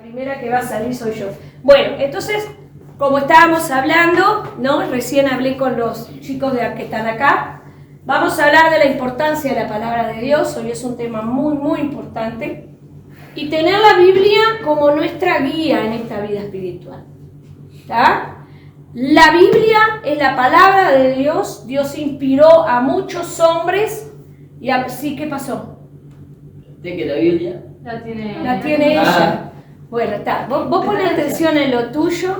primera que va a salir soy yo. Bueno, entonces, como estábamos hablando, ¿no? Recién hablé con los chicos que están acá. Vamos a hablar de la importancia de la palabra de Dios. Hoy es un tema muy, muy importante. Y tener la Biblia como nuestra guía en esta vida espiritual. ¿Está? La Biblia es la palabra de Dios. Dios inspiró a muchos hombres. Y así, ¿qué pasó? ¿De que la Biblia? La tiene ella. Bueno, está. Vos ponés atención en lo tuyo.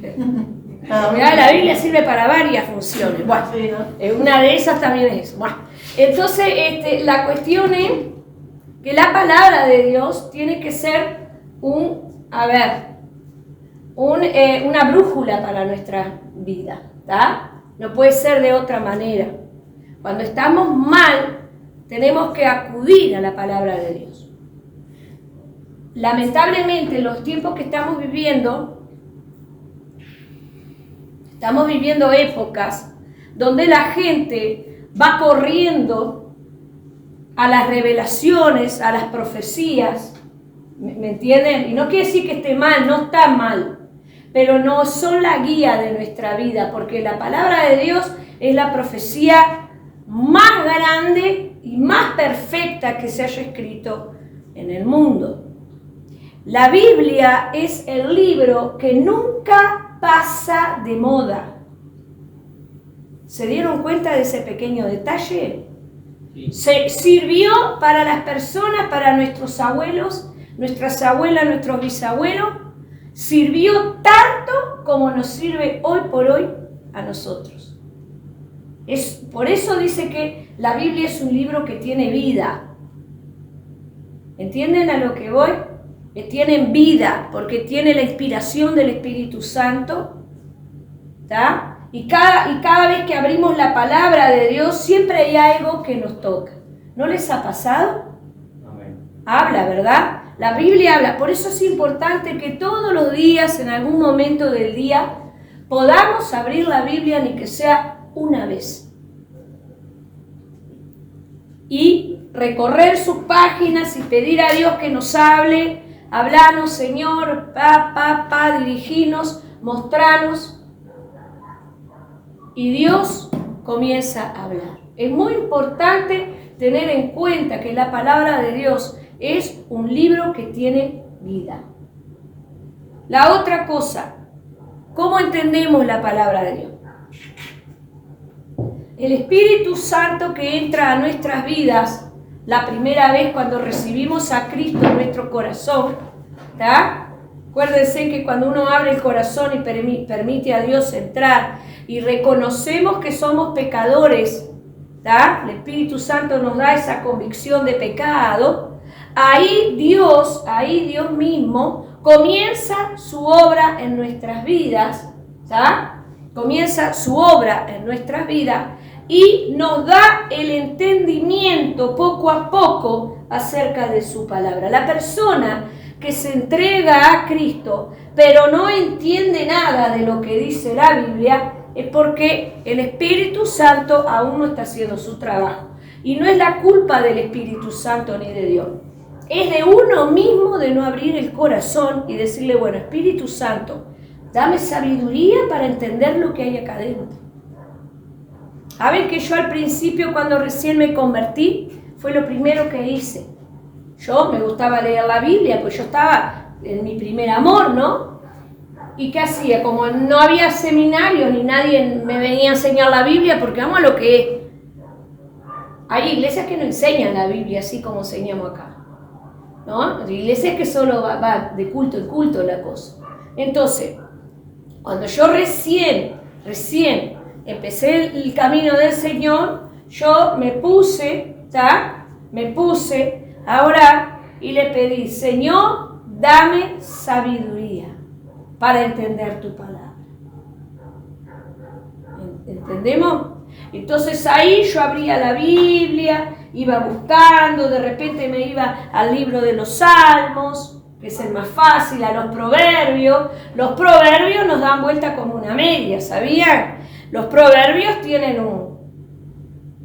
Mirá, la Biblia sirve para varias funciones. Bueno, una de esas también es eso. Bueno, entonces, la cuestión es que la palabra de Dios tiene que ser una brújula para nuestra vida, ¿tá? No puede ser de otra manera. Cuando estamos mal, tenemos que acudir a la palabra de Dios. Lamentablemente, en los tiempos que estamos viviendo épocas donde la gente va corriendo a las revelaciones, a las profecías, ¿me entienden? Y no quiere decir que esté mal, no está mal, pero no son la guía de nuestra vida, porque la palabra de Dios es la profecía más grande y más perfecta que se haya escrito en el mundo. La Biblia es el libro que nunca pasa de moda. ¿Se dieron cuenta de ese pequeño detalle? Sí. Se sirvió para las personas, para nuestros abuelos, nuestras abuelas, nuestros bisabuelos. Sirvió tanto como nos sirve hoy por hoy a nosotros. Por eso dice que la Biblia es un libro que tiene vida. ¿Entienden a lo que voy? Que tienen vida, porque tiene la inspiración del Espíritu Santo, ¿tá? Y cada vez que abrimos la palabra de Dios, siempre hay algo que nos toca. ¿No les ha pasado? Amén. Habla, ¿verdad? La Biblia habla. Por eso es importante que todos los días, en algún momento del día, podamos abrir la Biblia, ni que sea una vez. Y recorrer sus páginas y pedir a Dios que nos hable. Hablanos, Señor, diriginos, mostranos. Y Dios comienza a hablar. Es muy importante tener en cuenta que la palabra de Dios es un libro que tiene vida. La otra cosa, ¿cómo entendemos la palabra de Dios? El Espíritu Santo que entra a nuestras vidas la primera vez cuando recibimos a Cristo en nuestro corazón, ¿tá? Acuérdense que cuando uno abre el corazón y permite a Dios entrar y reconocemos que somos pecadores, ¿tá? El Espíritu Santo nos da esa convicción de pecado. Ahí Dios mismo comienza su obra en nuestras vidas, ¿tá? Comienza su obra en nuestras vidas y nos da el entendimiento poco a poco acerca de su palabra. La persona que se entrega a Cristo, pero no entiende nada de lo que dice la Biblia, es porque el Espíritu Santo aún no está haciendo su trabajo. Y no es la culpa del Espíritu Santo ni de Dios. Es de uno mismo de no abrir el corazón y decirle, bueno, Espíritu Santo, dame sabiduría para entender lo que hay acá adentro. Saben que yo al principio, cuando recién me convertí, fue lo primero que hice. Yo me gustaba leer la Biblia, pues yo estaba en mi primer amor, ¿no? ¿Y qué hacía? Como no había seminario ni nadie me venía a enseñar la Biblia, porque vamos a lo que es. Hay iglesias que no enseñan la Biblia así como enseñamos acá, ¿no? Hay iglesias que solo va de culto en culto la cosa. Entonces, cuando yo recién empecé el camino del Señor, yo me puse a orar y le pedí, Señor, dame sabiduría para entender tu palabra. ¿Entendemos? Entonces ahí yo abría la Biblia, iba buscando, de repente me iba al libro de los Salmos, que es el más fácil, a los proverbios. Los proverbios nos dan vuelta como una media, ¿sabían? Los proverbios tienen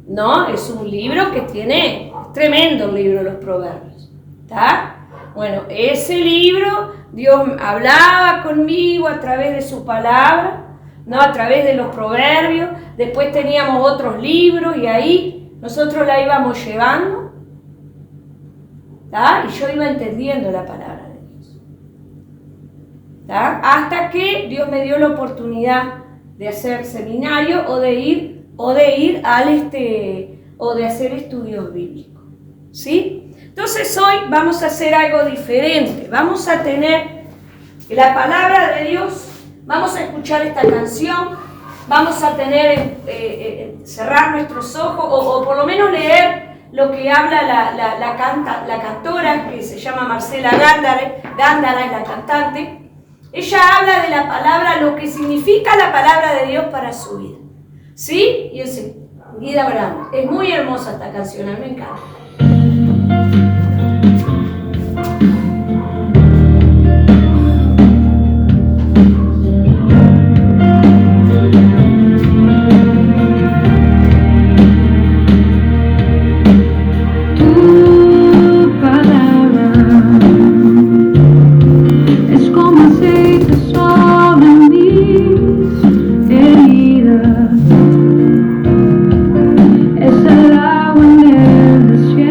¿no? Es un libro que tiene, es tremendo el libro de los proverbios, ¿está? Bueno, ese libro, Dios hablaba conmigo a través de su palabra, ¿no? A través de los proverbios. Después teníamos otros libros y ahí nosotros la íbamos llevando, ¿tá? Y yo iba entendiendo la palabra de Dios, ¿tá? Hasta que Dios me dio la oportunidad de hacer seminario o de ir o de hacer estudios bíblicos, ¿sí? Entonces hoy vamos a hacer algo diferente. Vamos a tener la palabra de Dios, vamos a escuchar esta canción, vamos a tener, cerrar nuestros ojos o por lo menos leer lo que habla la cantora, que se llama Marcela Gándara, es la cantante. Ella habla de la palabra, lo que significa la palabra de Dios para su vida, ¿sí? Y enseguida hablamos. Es muy hermosa esta canción, a mí me encanta. Es el agua en el desierto.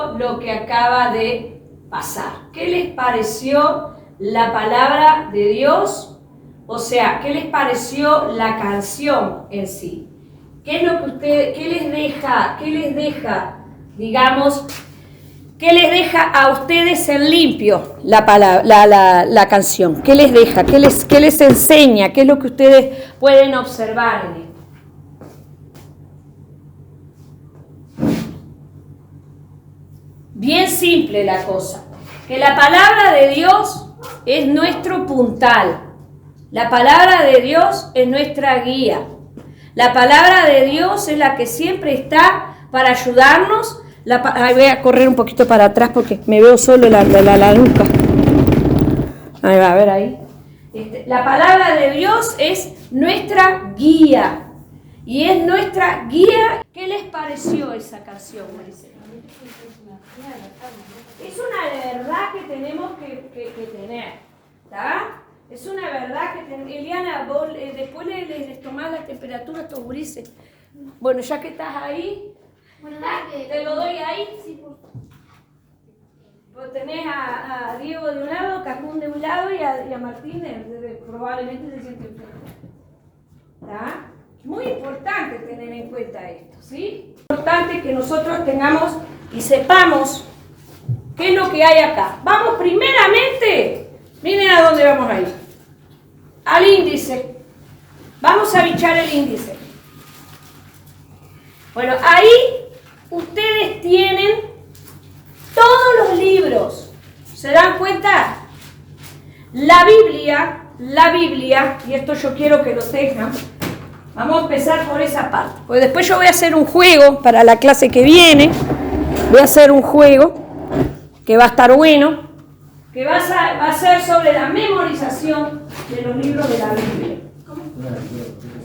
pareció lo que acaba de pasar? ¿Qué les pareció la palabra de Dios? O sea, ¿qué les pareció la canción en sí? ¿Qué es lo que ustedes, qué les deja, digamos, qué les deja a ustedes en limpio la canción? ¿Qué les deja? ¿Qué les enseña? ¿Qué es lo que ustedes pueden observar en esto? Bien simple la cosa, que la palabra de Dios es nuestro puntal, la palabra de Dios es nuestra guía, la palabra de Dios es la que siempre está para ayudarnos. Voy a correr un poquito para atrás porque me veo solo la nuca. Ahí va, a ver ahí. La palabra de Dios es nuestra guía y es nuestra guía. ¿Qué les pareció esa canción, Maricela? Es una verdad que tenemos que tener, ¿está? Es una verdad que tenemos. Eliana, vos después les tomás la temperatura a estos gurises. Bueno, ya que estás ahí, te lo doy ahí. Vos tenés a Diego de un lado, Cajún de un lado y a Martín probablemente se siente enfermo. ¿Está? Muy importante tener en cuenta esto, ¿sí? Es importante que nosotros tengamos y sepamos qué es lo que hay acá. Vamos primeramente, miren a dónde vamos a ir. Al índice. Vamos a bichar el índice. Bueno, ahí ustedes tienen todos los libros. ¿Se dan cuenta? La Biblia, y esto yo quiero que lo tengan. Vamos a empezar por esa parte. Pues después yo voy a hacer un juego para la clase que viene. Voy a hacer un juego que va a estar bueno, que va a ser sobre la memorización de los libros de la Biblia.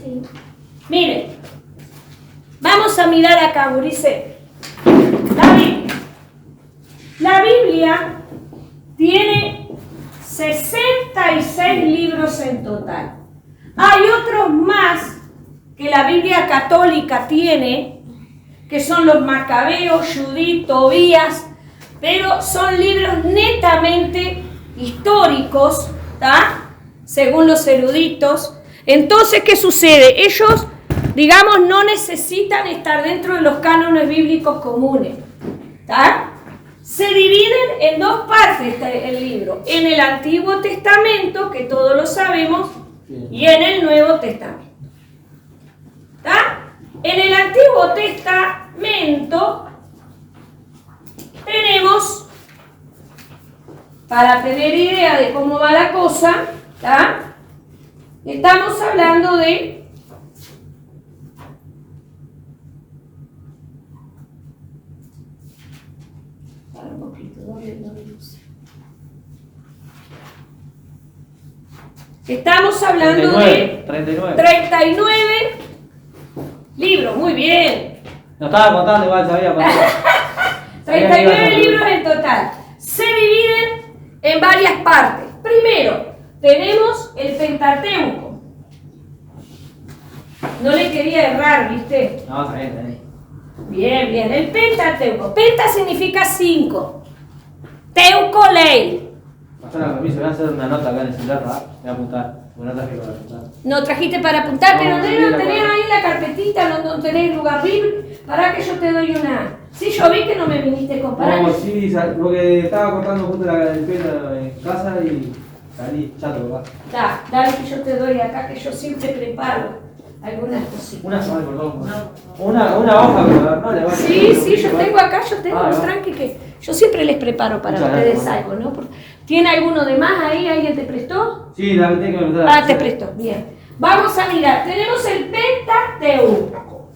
Sí. Miren, vamos a mirar acá, Gurice. La Biblia tiene 66 libros en total. Hay otros más que la Biblia católica tiene, que son los Macabeos, Judith, Tobías, pero son libros netamente históricos, ¿tá? Según los eruditos. Entonces, ¿qué sucede? Ellos, digamos, no necesitan estar dentro de los cánones bíblicos comunes, ¿tá? Se dividen en dos partes el libro, en el Antiguo Testamento, que todos lo sabemos, y en el Nuevo Testamento. ¿Tá? En el Antiguo Testamento tenemos, para tener idea de cómo va la cosa, ¿tá? Estamos hablando de estamos hablando 39 libros, muy bien. No estaba contando, igual sabía contar. 39 libros en total. Se dividen en varias partes. Primero, tenemos el Pentateuco. No le quería errar, ¿viste? No, está bien. Bien, bien. El Pentateuco. Penta significa 5. Teuco, ley. Pastor, permiso, voy a hacer una nota acá en el celular, ¿verdad? Voy a apuntar. Una nota para apuntar. No trajiste para apuntar, No, pero no, no no, tenés ahí la carpetita, no tenés lugar libre. Para que yo te doy una. Sí, yo vi que no me viniste con para. No, sí, porque estaba cortando justo el pelo en casa y salí chato, ¿verdad? Dale que yo te doy acá, que yo siempre preparo algunas cositas. Una sola, perdón. Una hoja, pero no le va a. Sí, yo tengo acá, un tranqui que yo siempre les preparo para ustedes algo, ¿no? ¿Tiene alguno de más ahí? ¿Alguien te prestó? Sí, la tengo que preguntar. Te prestó, bien. Vamos a mirar, tenemos el Pentateuco,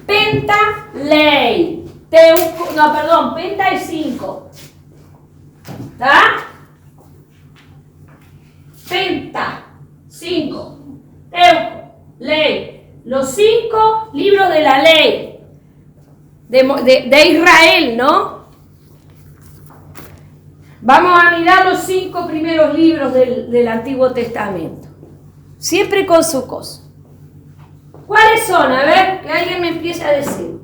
Pentaley, Penta es 5, ¿está? Penta, 5, Teuco, ley, los 5 libros de la ley de Israel, ¿no? Vamos a mirar los 5 primeros libros del Antiguo Testamento. Siempre con su cosa. ¿Cuáles son? A ver, que alguien me empiece a decir.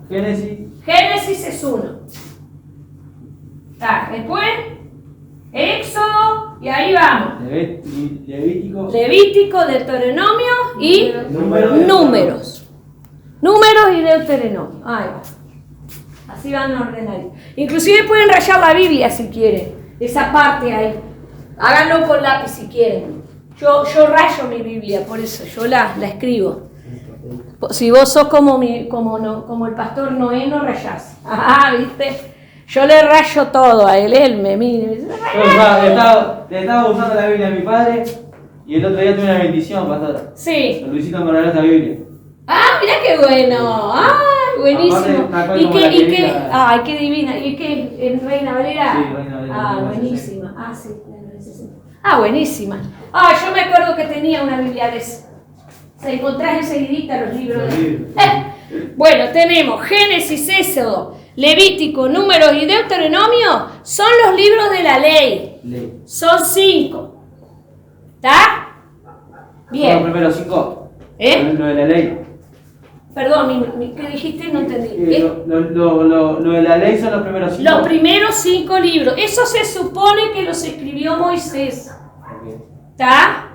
Génesis. Génesis es 1. Después, Éxodo, y ahí vamos. Levítico, Deuteronomio y Números. Números y Deuteronomio. Ahí va. Así van ordenaditos. Inclusive pueden rayar la Biblia si quieren. Esa parte ahí. Háganlo con lápiz si quieren. Yo rayo mi Biblia, por eso yo la escribo. Si vos sos como el pastor Noé, no rayás. Ah, ¿viste? Yo le rayo todo a él me mira. Le estaba usando la Biblia a mi padre y el otro día tuve una bendición, pastora. Sí. Luisito me regaló esta Biblia. Ah, mira qué bueno. Ay, buenísimo. Ay, qué divina. ¿Y qué? ¿Reina Valera? Sí, Reina Valera. Ah, buenísima. Ah, sí, claro, Ah, buenísima. Ah, yo me acuerdo que tenía una Biblia de esa. Se encontrás enseguidita los libros. Bueno, tenemos Génesis, Éxodo, Levítico, Números y Deuteronomio. Son los libros de la ley. Son 5. ¿Está? Bien. Son los primeros 5. Lo de la ley. Perdón, ¿qué dijiste? No entendí. Lo de la ley son los primeros 5. Los primeros 5 libros. Eso se supone que los escribió Moisés. ¿Está?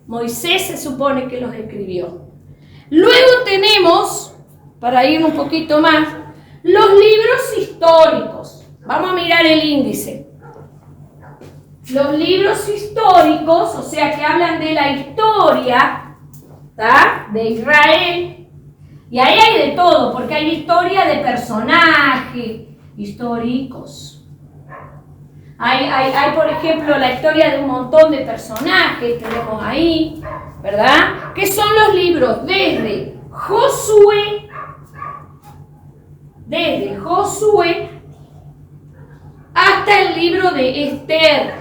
Moisés se supone que los escribió. Luego tenemos, para ir un poquito más, los libros históricos. Vamos a mirar el índice. Los libros históricos, o sea, que hablan de la historia, ¿tá? De Israel. Y ahí hay de todo, porque hay historia de personajes históricos. Hay, por ejemplo, la historia de un montón de personajes, tenemos ahí, ¿verdad? Que son los libros desde Josué hasta el libro de Esther,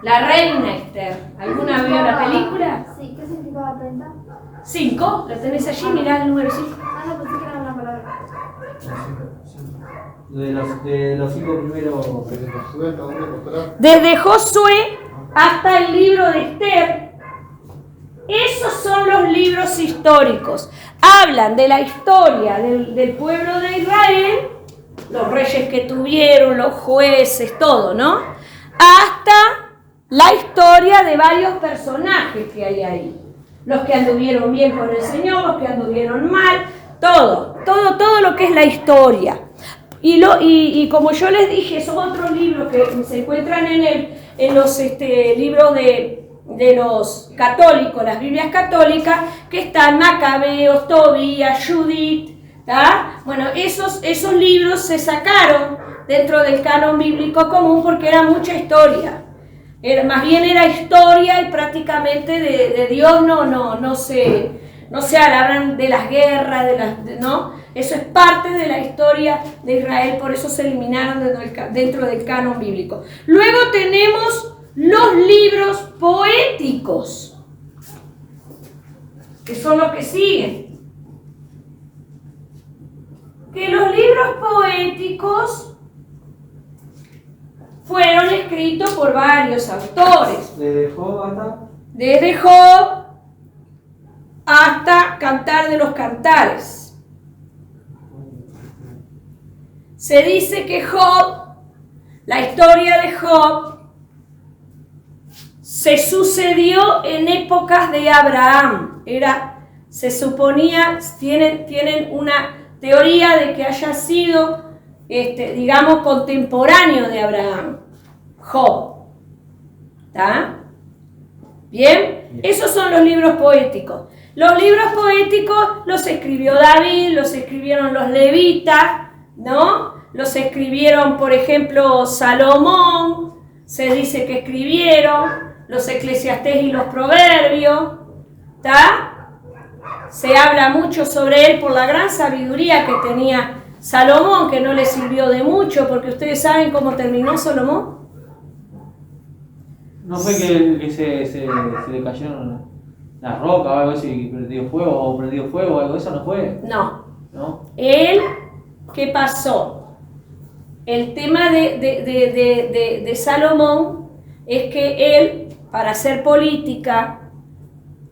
la reina Esther. ¿Alguna vio la película? Sí, ¿qué significaba 30? 5, la tenés allí, mirá el número 5. No, pensé que era una palabra. De los 5 primeros. Desde Josué hasta el libro de Esther. Esos son los libros históricos. Hablan de la historia del pueblo de Israel, los reyes que tuvieron, los jueces, todo, ¿no? Hasta la historia de varios personajes que hay ahí. Los que anduvieron bien con el Señor, los que anduvieron mal, todo lo que es la historia. Y como yo les dije, son otros libros que se encuentran en los libros de los católicos, las Biblias católicas, que están Macabeos, Tobías, Judith, ¿tá? Bueno, esos libros se sacaron dentro del canon bíblico común porque era mucha historia. Más bien era historia y prácticamente de Dios no se hablan de las guerras, ¿no? Eso es parte de la historia de Israel, por eso se eliminaron dentro del canon bíblico. Luego tenemos los libros poéticos, que son los que siguen. Que los libros poéticos fueron escritos por varios autores. Desde Job hasta Cantar de los Cantares. Se dice que Job, la historia de Job, se sucedió en épocas de Abraham. Se suponía, tienen una teoría de que haya sido, digamos, contemporáneo de Abraham, Job. ¿Está? ¿Bien? Esos son los libros poéticos. Los libros poéticos los escribió David, los escribieron los levitas, ¿no? Los escribieron, por ejemplo, Salomón, se dice que escribieron, los Eclesiastés y los Proverbios, ¿está? Se habla mucho sobre él por la gran sabiduría que tenía Salomón, que no le sirvió de mucho, porque ustedes saben cómo terminó Salomón. ¿No fue que se le cayeron las rocas o algo así, que prendió fuego o algo? ¿Eso no fue? No. Él, ¿qué pasó? El tema de Salomón es que él, para hacer política,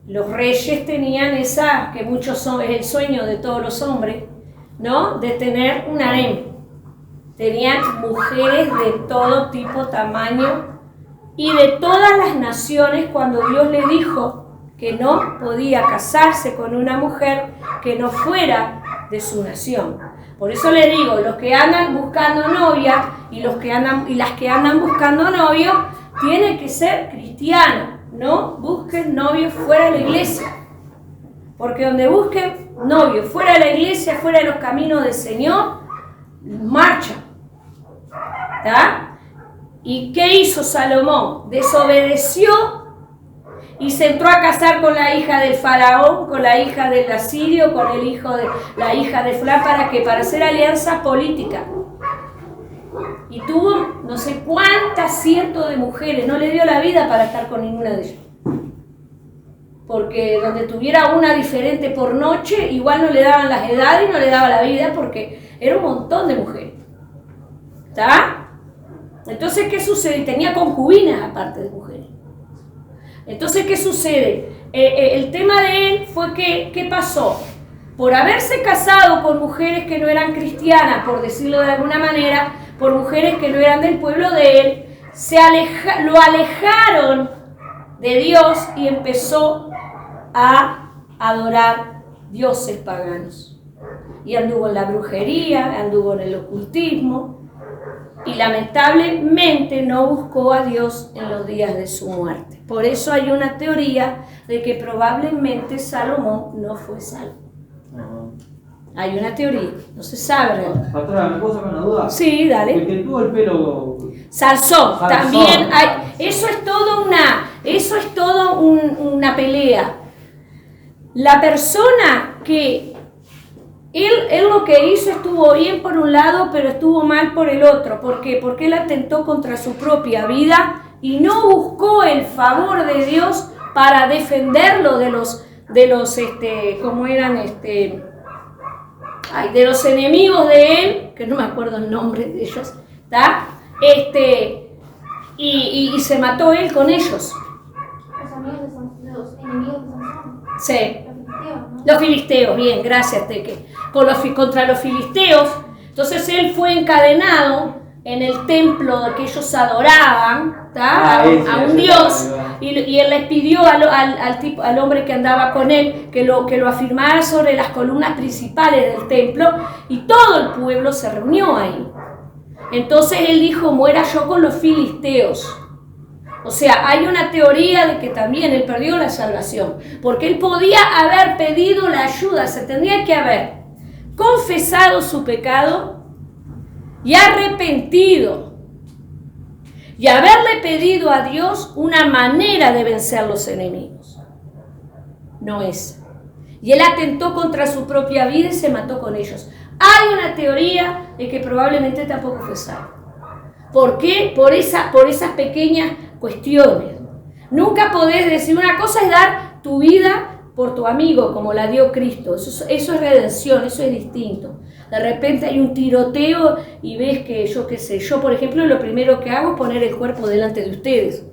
los reyes tenían que muchos son, es el sueño de todos los hombres, ¿no? De tener un harem. tenían mujeres de todo tipo, tamaño y de todas las naciones, cuando Dios le dijo que no podía casarse con una mujer que no fuera de su nación. Por eso le digo, los que andan buscando novia y las que andan buscando novio tienen que ser cristianos, no busquen novios fuera de la iglesia. Porque donde busquen novios fuera de la iglesia, fuera de los caminos del Señor, marchan. ¿Está? ¿Y qué hizo Salomón? Desobedeció y se entró a casar con la hija del faraón, con la hija del asirio, con el hijo de la hija de fulano, para hacer alianza política. Y tuvo no sé cuántas cientos de mujeres, no le dio la vida para estar con ninguna de ellas. Porque donde tuviera una diferente por noche, igual no le daban las edades y no le daba la vida, porque era un montón de mujeres. ¿Está? Entonces, ¿qué sucede? Y tenía concubinas aparte de mujeres. Entonces, ¿qué sucede? El tema de él fue que, ¿qué pasó? Por haberse casado con mujeres que no eran cristianas, por decirlo de alguna manera, por mujeres que no eran del pueblo de él, lo alejaron de Dios y empezó a adorar dioses paganos. Y anduvo en la brujería, anduvo en el ocultismo, y lamentablemente no buscó a Dios en los días de su muerte. Por eso hay una teoría de que probablemente Salomón no fue salvo. Hay una teoría, no se sabe realmente. Pastora, ¿me puedo sacar una duda? Sí, dale. El que tuvo el pelo... Sansón, también hay, eso es todo una pelea. La persona que él lo que hizo estuvo bien por un lado, pero estuvo mal por el otro. ¿Por qué? Porque él atentó contra su propia vida y no buscó el favor de Dios para defenderlo de los de los enemigos de él, que no me acuerdo el nombre de ellos, ¿está? Y se mató él con ellos. Los enemigos de Sansón. Sí. Los filisteos, ¿no? Los filisteos, bien, gracias, Teque. Contra los filisteos, entonces él fue encadenado en el templo que ellos adoraban, a un dios, y él les pidió al hombre que andaba con él que lo afirmara sobre las columnas principales del templo, y todo el pueblo se reunió ahí. Entonces él dijo, muera yo con los filisteos. O sea, hay una teoría de que también él perdió la salvación, porque él podía haber pedido la ayuda, se tendría que haber confesado su pecado y arrepentido, y haberle pedido a Dios una manera de vencer los enemigos. No es. Y él atentó contra su propia vida y se mató con ellos. Hay una teoría de que probablemente tampoco fue salvo. ¿Por qué? Por esas pequeñas cuestiones. Nunca podés decir, una cosa es dar tu vida por tu amigo, como la dio Cristo. Eso es redención, eso es distinto. De repente hay un tiroteo y ves que, yo por ejemplo, lo primero que hago es poner el cuerpo delante de ustedes.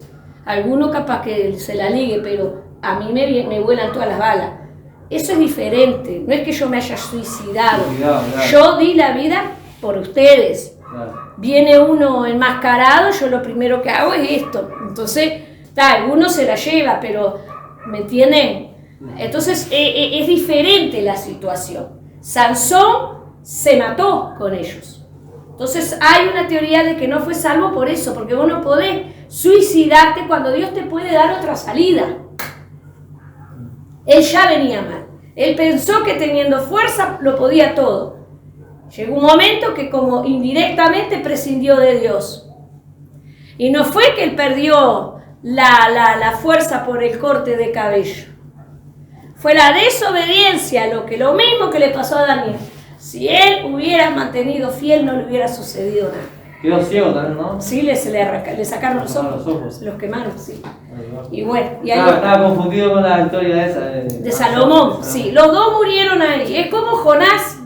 Alguno capaz que se la ligue, pero a mí me vuelan todas las balas. Eso es diferente, no es que yo me haya suicidado. Yo di la vida por ustedes. Viene uno enmascarado, yo lo primero que hago es esto. Entonces, alguno se la lleva, pero, ¿me entienden? Entonces, es diferente la situación. Sansón se mató con ellos. Entonces, hay una teoría de que no fue salvo por eso, porque vos no podés suicidarte cuando Dios te puede dar otra salida. Él ya venía mal. Él pensó que teniendo fuerza lo podía todo. Llegó un momento que como indirectamente prescindió de Dios. Y no fue que él perdió la fuerza por el corte de cabello. Fue la desobediencia, lo mismo que le pasó a Daniel. Si él hubiera mantenido fiel, no le hubiera sucedido nada. Quedó ciego también, ¿no? Sí, le sacaron los ojos. Los quemaron, sí. Y bueno, y ahí estaba confundido con la historia esa de Salomón. Sí, los dos murieron ahí. Es como Jonás.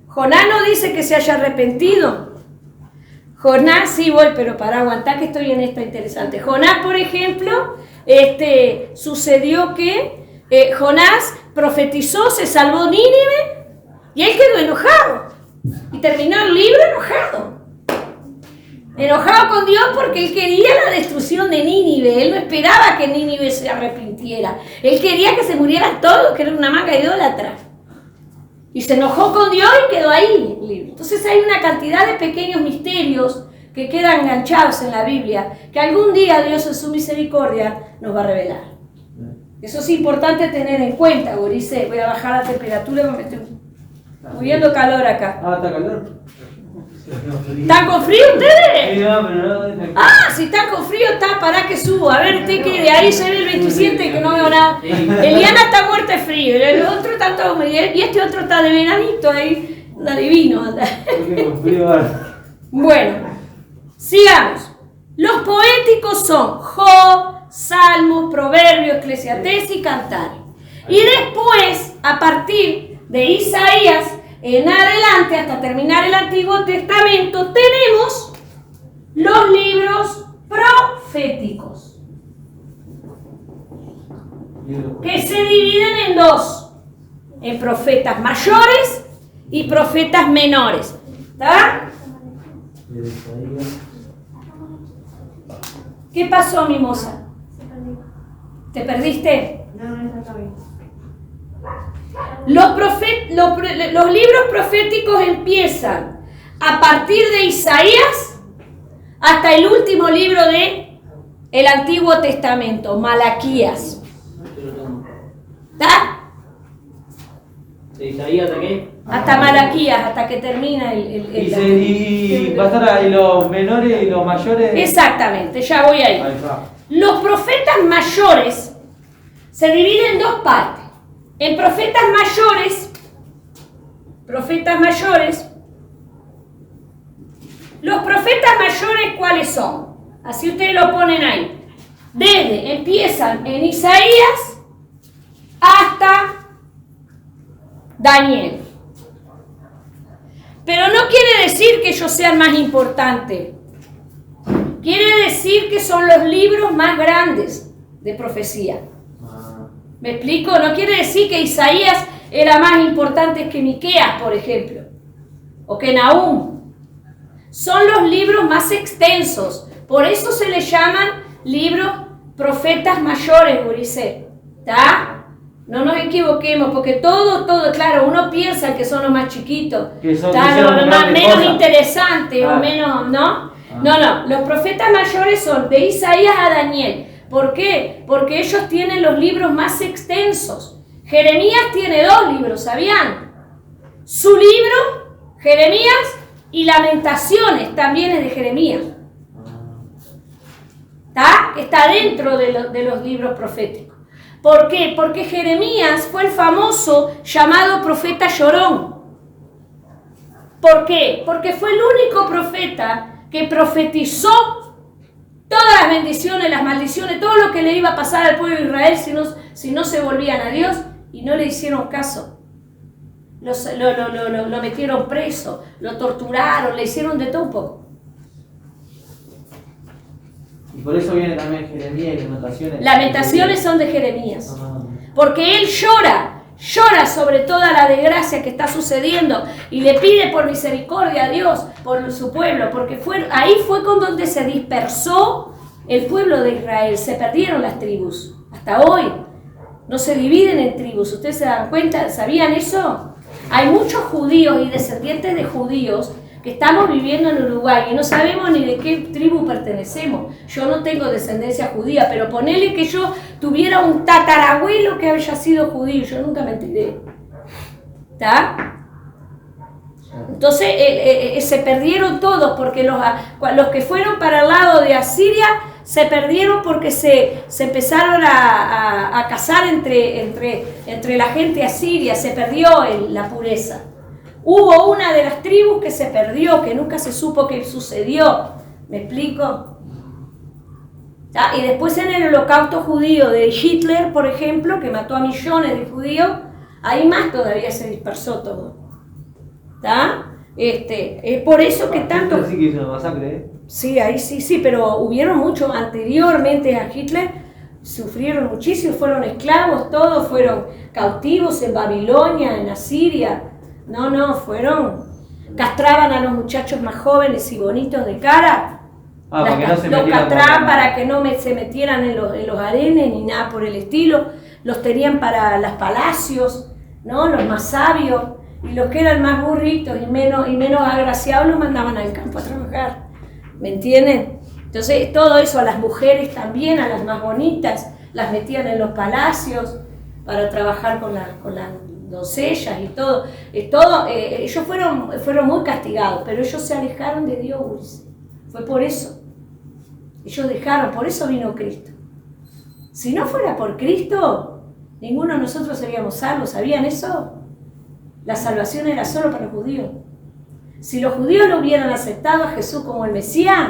Jonás no dice que se haya arrepentido. Jonás, sí voy, pero para aguantar que estoy en esta interesante. Jonás, por ejemplo, sucedió que Jonás profetizó, se salvó Nínive y él quedó enojado. Y terminó el libro enojado. Enojado con Dios porque él quería la destrucción de Nínive. Él no esperaba que Nínive se arrepintiera. Él quería que se murieran todos, que era una manga idólatra. Y se enojó con Dios y quedó ahí libre. Entonces hay una cantidad de pequeños misterios que quedan enganchados en la Biblia, que algún día Dios en su misericordia nos va a revelar. Eso es importante tener en cuenta, Gurice. Voy a bajar la temperatura porque me estoy muriendo calor acá. Ah, está calor. ¿Están con frío ustedes? Sí, no, pero no. Ah, si están con frío, está, pará que subo. A ver, usted que de ahí se ve el 27 que no veo nada. Eliana está muerta de frío, el otro está todo, y este otro está de veranito ahí, anda divino. Anda. Bueno, sigamos. Los poéticos son Job, Salmos, Proverbios, Eclesiastés y Cantares. Y después, a partir de Isaías en adelante, hasta terminar el Antiguo Testamento, tenemos los libros proféticos, que se dividen en dos, en profetas mayores y profetas menores. ¿Está? ¿Qué pasó, mimosa? ¿Te perdiste? No, está bien. Los libros proféticos empiezan a partir de Isaías hasta el último libro del Antiguo Testamento, Malaquías. ¿Está? ¿De Isaías hasta qué? Hasta Malaquías, hasta que termina Y va a estar ahí los menores y los mayores. Exactamente, ya voy ahí. Ahí está. Los profetas mayores se dividen en dos partes. En profetas mayores, los profetas mayores, ¿cuáles son? Así ustedes lo ponen ahí. Empiezan en Isaías hasta Daniel. Pero no quiere decir que ellos sean más importantes. Quiere decir que son los libros más grandes de profecía. ¿Me explico? No quiere decir que Isaías era más importante que Miqueas, por ejemplo, o que Nahum. Son los libros más extensos. Por eso se les llaman libros profetas mayores, Gurice. ¿Está? No nos equivoquemos, porque todo, claro, uno piensa que son los más chiquitos, Que son los más menos cosas. interesantes, o menos, ¿no? No, los profetas mayores son de Isaías a Daniel. ¿Por qué? Porque ellos tienen los libros más extensos. Jeremías tiene 2 libros, ¿sabían? Su libro, Jeremías, y Lamentaciones, también es de Jeremías. Está dentro de los libros proféticos. ¿Por qué? Porque Jeremías fue el famoso llamado profeta llorón. ¿Por qué? Porque fue el único profeta que profetizó todas las bendiciones, las maldiciones, todo lo que le iba a pasar al pueblo de Israel si no se volvían a Dios, y no le hicieron caso. Lo metieron preso, lo torturaron, le hicieron de todo un poco. Y por eso viene también Jeremías y Lamentaciones. Lamentaciones son de Jeremías. Porque él llora sobre toda la desgracia que está sucediendo y le pide por misericordia a Dios por su pueblo, porque ahí fue con donde se dispersó el pueblo de Israel, se perdieron las tribus. Hasta hoy no se dividen en tribus. ¿Ustedes se dan cuenta? ¿Sabían eso? Hay muchos judíos y descendientes de judíos que estamos viviendo en Uruguay y no sabemos ni de qué tribu pertenecemos. Yo no tengo descendencia judía, pero ponele que yo tuviera un tatarabuelo que haya sido judío, yo nunca me enteré. ¿Está? Entonces se perdieron todos, porque los que fueron para el lado de Asiria se perdieron porque se empezaron a casar entre la gente asiria, se perdió la pureza. Hubo una de las tribus que se perdió, que nunca se supo qué sucedió. ¿Me explico? Y después en el holocausto judío de Hitler, por ejemplo, que mató a millones de judíos, ahí más todavía se dispersó todo. ¿Está? Es por eso que tanto... Sí que hizo una masacre, ¿eh? Sí, ahí sí, pero hubieron muchos anteriormente a Hitler, sufrieron muchísimo, fueron esclavos, todos fueron cautivos en Babilonia, en Asiria. No, castraban a los muchachos más jóvenes y bonitos de cara, para que no se los metieran catrán por- para que no se metieran en los arenes ni nada por el estilo. Los tenían para los palacios, ¿no? Los más sabios. Y los que eran más burritos y menos agraciados los mandaban al campo a trabajar. ¿Me entienden? Entonces todo eso, a las mujeres también, a las más bonitas, las metían en los palacios para trabajar con las doncellas y todo. Ellos fueron muy castigados, pero ellos se alejaron de Dios, Ulises. Fue por eso. Ellos dejaron, por eso vino Cristo. Si no fuera por Cristo, ninguno de nosotros seríamos salvos. ¿Sabían eso? La salvación era solo para los judíos. Si los judíos no hubieran aceptado a Jesús como el Mesías,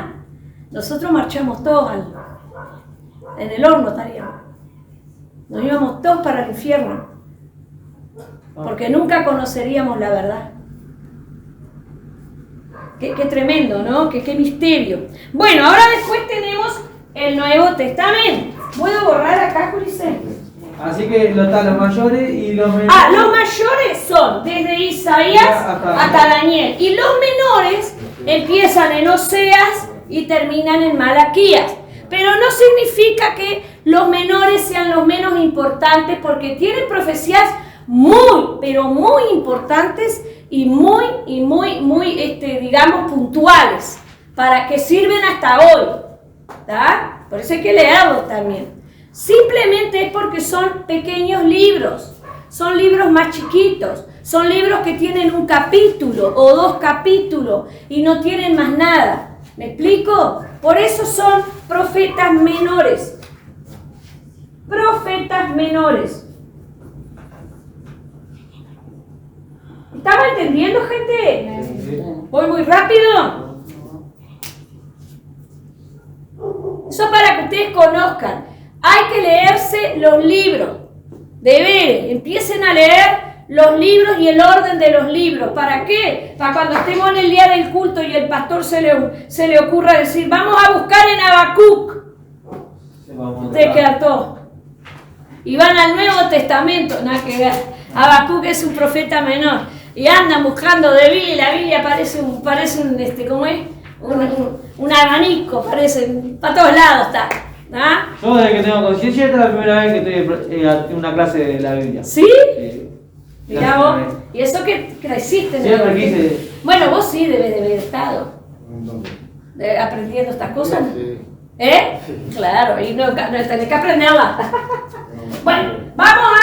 nosotros marchamos todos en el horno estaríamos. Nos íbamos todos para el infierno. Porque nunca conoceríamos la verdad. Qué tremendo, ¿no? Qué misterio. Bueno, ahora después tenemos el Nuevo Testamento. ¿Puedo borrar acá, Ulises? Así que están los mayores y los menores. Los mayores son desde Isaías hasta Daniel. Y los menores empiezan en Oseas y terminan en Malaquías. Pero no significa que los menores sean los menos importantes, porque tienen profecías muy, pero muy importantes y muy, digamos, puntuales, para que sirven hasta hoy. ¿Tá? Por eso hay que leerlos también. Simplemente es porque son pequeños libros, son libros más chiquitos, son libros que tienen un capítulo o 2 capítulos y no tienen más nada. ¿Me explico? Por eso son profetas menores. Profetas menores. ¿Estamos entendiendo, gente? ¿Voy muy rápido? Eso para que ustedes conozcan. Hay que leerse los libros. Deberes. Empiecen a leer los libros y el orden de los libros. ¿Para qué? Para cuando estemos en el día del culto y el pastor se le ocurra decir, vamos a buscar en Habacuc. Ustedes quedan todos. Y van al Nuevo Testamento. Nada que ver. Habacuc es un profeta menor. Y andan buscando de Biblia, y la Biblia parece un ¿cómo es? Un abanico, parece, para todos lados está. ¿Ah? Yo desde que tengo conciencia, esta es la primera vez que estoy en una clase de la Biblia. ¿Sí? Mirá vos, y eso que creciste en Siempre el quise. Bueno, vos sí debes de haber estado aprendiendo estas cosas. Sí. ¿Eh? Claro, y no tenés que aprenderla. Bueno, vamos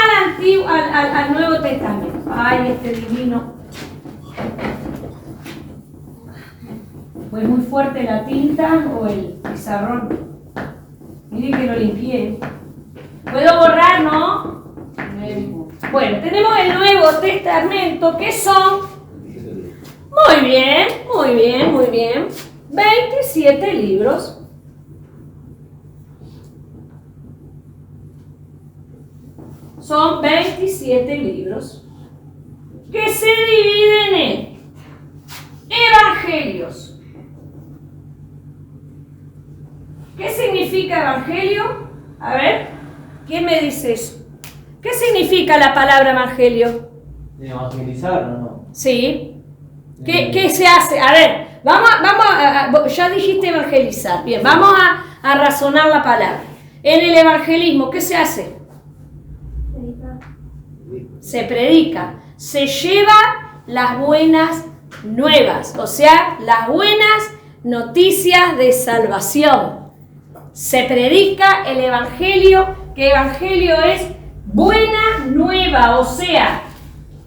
al Nuevo Testamento. Ay, este divino. ¿Fue muy fuerte la tinta o el pizarrón? Miren que lo limpié. ¿Puedo borrar, no? Bueno, tenemos el Nuevo Testamento, que son... Muy bien. 27 libros. Son 27 libros que se dividen en evangelios. ¿Qué significa evangelio? A ver, ¿quién me dice eso? ¿Qué significa la palabra evangelio? ¿De evangelizar o no? Sí. ¿Qué se hace? A ver, vamos a ya dijiste evangelizar. Bien, vamos a razonar la palabra. En el evangelismo, ¿qué se hace? Se predica, se lleva las buenas nuevas, o sea, las buenas noticias de salvación. Se predica el evangelio, que evangelio es buena nueva, o sea,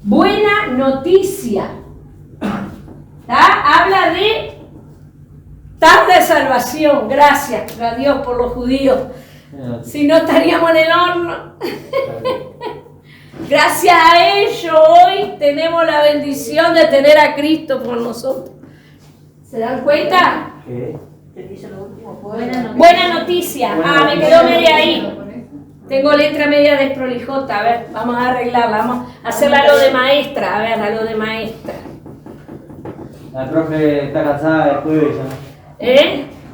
buena noticia. ¿Tá? Habla de tanta salvación, gracias a Dios por los judíos, si no estaríamos en el horno. Gracias a ellos hoy tenemos la bendición de tener a Cristo por nosotros. ¿Se dan cuenta? ¿Qué? Buena noticia. Me quedó media ahí. Tengo letra media desprolijota. A ver, vamos a arreglarla. Vamos a hacerla a lo de maestra. A ver, a lo de maestra. La profe está cansada después ya.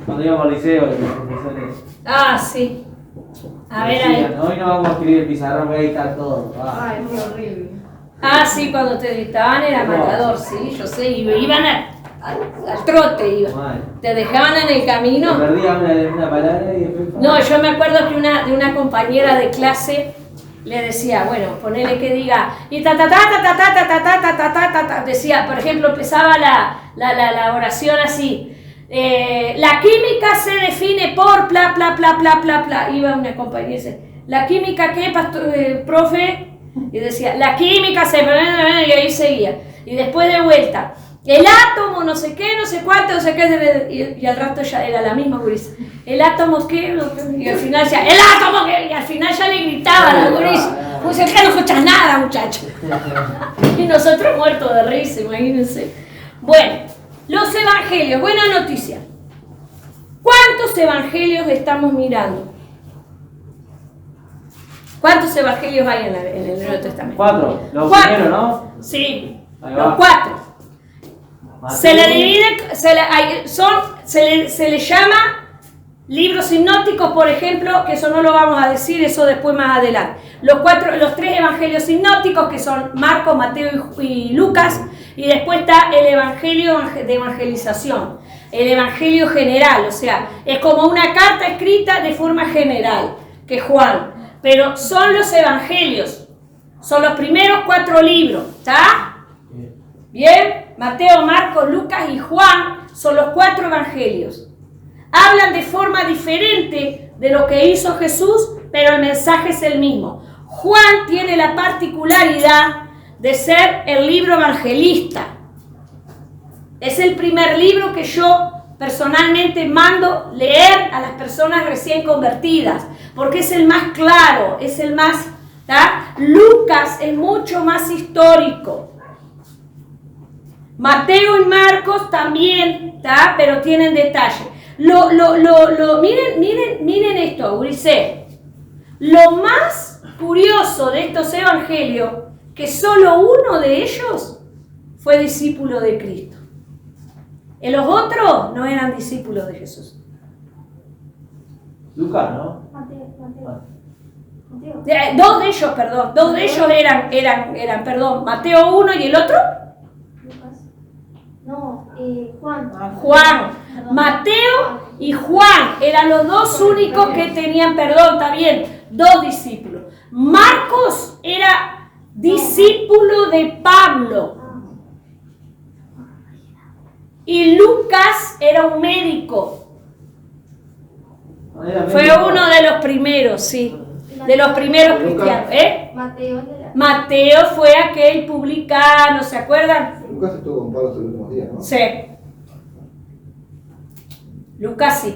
Cuando íbamos al liceo, los profesores. Sí. A ver ahí. decían, hoy no vamos a escribir el pizarrón, voy a editar todo. Ay, qué horrible. Sí, cuando te dictaban era matador, sí, yo sé. Y iban al trote iba. Mal. Te dejaban en el Me camino. perdía una palabra y después... No, yo me acuerdo que de una compañera de clase le decía, bueno, ponele que diga, y ta ta ta ta ta ta ta ta ta ta ta ta ta ta, decía, por ejemplo, empezaba la oración así, la química se define por pla pla pla pla pla pla, iba una compañera y dice, ¿la química qué, profe? Y decía, la química se... y ahí seguía, y después de vuelta, el átomo, no sé qué, no sé cuánto, no sé qué, y al rato ya era la misma gurisa. ¿El átomo qué? Y al final decía, ¿el átomo qué? Y al final ya le gritaba a la gurisa. Pues acá no escuchas nada, muchacho. Y nosotros muertos de risa, imagínense. Bueno, los evangelios, buena noticia. ¿Cuántos evangelios estamos mirando? ¿Cuántos evangelios hay en el Nuevo Testamento? 4, los 4. primeros, ¿no? Sí, Ahí los va. 4. Mateo. Se le divide, se le llama libros sinópticos, por ejemplo, que eso no lo vamos a decir, eso después más adelante. Los 3 evangelios sinópticos, que son Marcos, Mateo y Lucas, y después está el evangelio de evangelización, el evangelio general, o sea, es como una carta escrita de forma general, que Juan, pero son los evangelios, son los primeros 4 libros, ¿está? Bien, Mateo, Marcos, Lucas y Juan son los 4 evangelios. Hablan de forma diferente de lo que hizo Jesús, pero el mensaje es el mismo. Juan tiene la particularidad de ser el libro evangelista. Es el primer libro que yo personalmente mando leer a las personas recién convertidas, porque es el más claro, es el más... ¿tá? Lucas es mucho más histórico. Mateo y Marcos también, ¿tá? Pero tienen detalle. Miren esto, Ulises. Lo más curioso de estos evangelios, que solo uno de ellos fue discípulo de Cristo. Y los otros no eran discípulos de Jesús. Lucas, ¿no? Mateo. Mateo. 2 de ellos, perdón. 2 de ellos eran, perdón, Mateo 1 y el otro. Lucas. No, Juan. Juan, Mateo y Juan eran los 2 únicos que tenían, perdón, está bien, 2 discípulos. Marcos era discípulo de Pablo y Lucas era un médico. Fue uno de los primeros, sí, de los primeros cristianos. Mateo fue aquel publicano, ¿se acuerdan? Lucas estuvo con Pablo estos últimos días, ¿no? Sí. Lucas sí.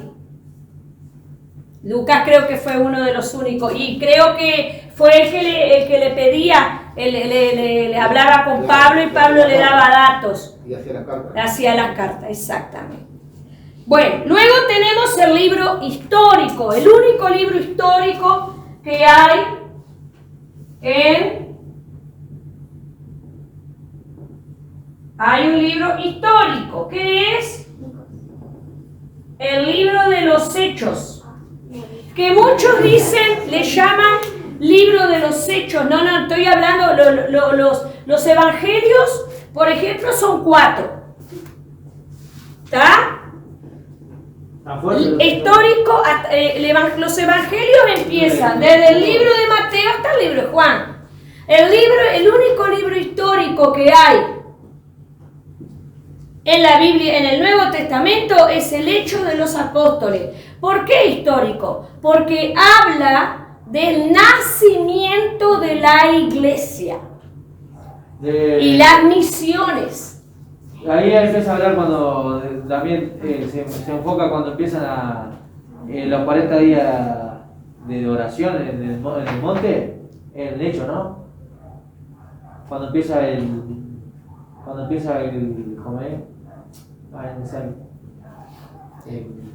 Lucas creo que fue uno de los únicos y creo que fue el que le pedía, le hablaba con Pablo y Pablo le daba datos. Y hacía las cartas. Hacía las cartas, exactamente. Bueno, luego tenemos el libro histórico, el único libro histórico que hay Hay un libro histórico, que es el libro de los Hechos, que muchos dicen, le llaman libro de los Hechos. No, estoy hablando, los evangelios, por ejemplo, son 4. ¿Está? Histórico, los evangelios empiezan desde el libro de Mateo hasta el libro de Juan. El único libro histórico que hay en la Biblia, en el Nuevo Testamento, es el Hechos de los Apóstoles. ¿Por qué histórico? Porque habla del nacimiento de la iglesia y las misiones. Ahí empieza a hablar cuando también se enfoca cuando empiezan los 40 días de oración en el monte, en el hecho, ¿no? Cuando empieza el ¿cómo es?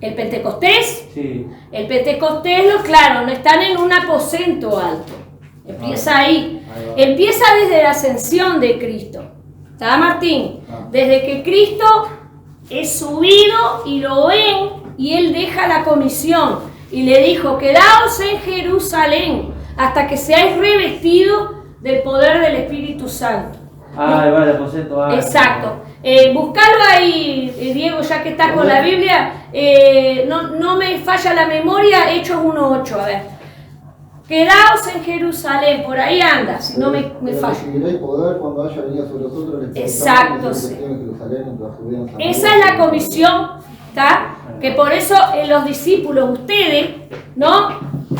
¿El Pentecostés? Sí. El Pentecostés, claro, no están en un aposento alto. Empieza ahí. Empieza desde la ascensión de Cristo. ¿Está, Martín? Desde que Cristo es subido y lo ven y Él deja la comisión y le dijo, quedaos en Jerusalén hasta que seáis revestidos del poder del Espíritu Santo. Ah, vale, el aposento A. Exacto. Buscalo ahí, Diego, ya que estás con la Biblia. No me falla la memoria, Hechos 1:8, a ver. Quedaos en Jerusalén, por ahí anda, si no me falla. Recibiréis poder cuando haya venido sobre vosotros el Espíritu Exacto, Santo, sí. y en Jerusalén, en toda Judea, en Samaria, Esa es la comisión, ¿está? Que por eso los discípulos, ustedes, ¿no?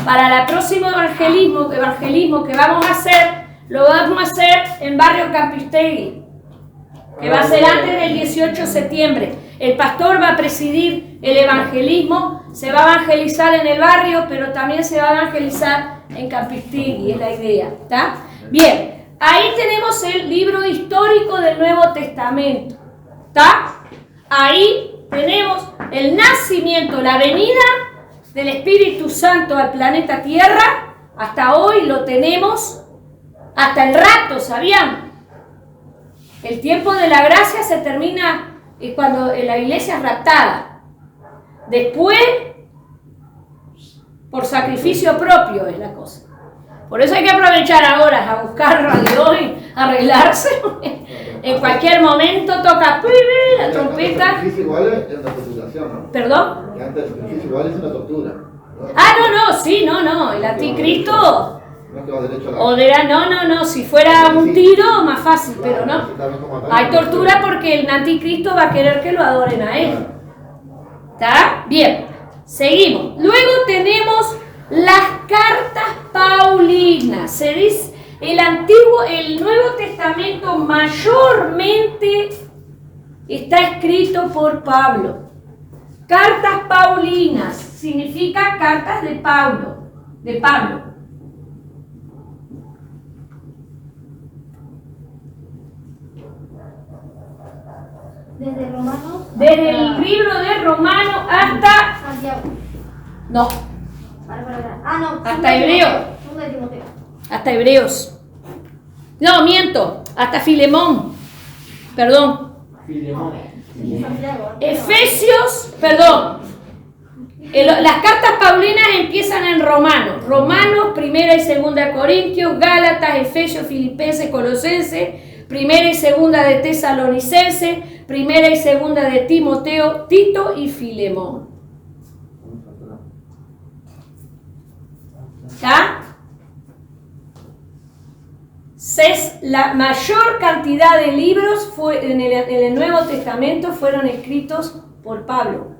Para el próximo evangelismo que vamos a hacer, lo vamos a hacer en Barrio Campistegui, que va a ser antes del 18 de septiembre. El pastor va a presidir el evangelismo, se va a evangelizar en el barrio, pero también se va a evangelizar en Campistegui, es la idea, ¿está? Bien, ahí tenemos el libro histórico del Nuevo Testamento, ¿está? Ahí tenemos el nacimiento, la venida del Espíritu Santo al planeta Tierra. Hasta hoy lo tenemos, hasta el rapto, ¿sabían? El tiempo de la gracia se termina cuando la iglesia es raptada. Después, por sacrificio propio es la cosa. Por eso hay que aprovechar ahora a buscar a Dios y arreglarse. En cualquier momento toca la trompeta. El sacrificio igual es una torturación, ¿no? ¿Perdón? Que antes el sacrificio igual es una tortura, ¿no? Ah, no, el anticristo. No es que va derecho a la... O dirá, no, si fuera un tiro, más fácil, pero no. Hay tortura porque el anticristo va a querer que lo adoren a él. ¿Está? Bien, seguimos. Luego tenemos las cartas paulinas. Se dice, el Nuevo Testamento mayormente está escrito por Pablo. Cartas paulinas significa cartas de Pablo. Desde Romanos. Desde el libro de Romanos hasta... Santiago. No, Ah, no. hasta Hebreo. Segunda de Timoteo. Hasta Hebreos. No, miento. Hasta Filemón. Perdón. Filemón. Santiago. Efesios, perdón. Las cartas paulinas empiezan en Romanos. Romanos, primera y segunda Corintios, Gálatas, Efesios, Filipenses, Colosenses, primera y segunda de Tesalonicenses, primera y segunda de Timoteo, Tito y Filemón. ¿Ya? La mayor cantidad de libros en el Nuevo Testamento fueron escritos por Pablo.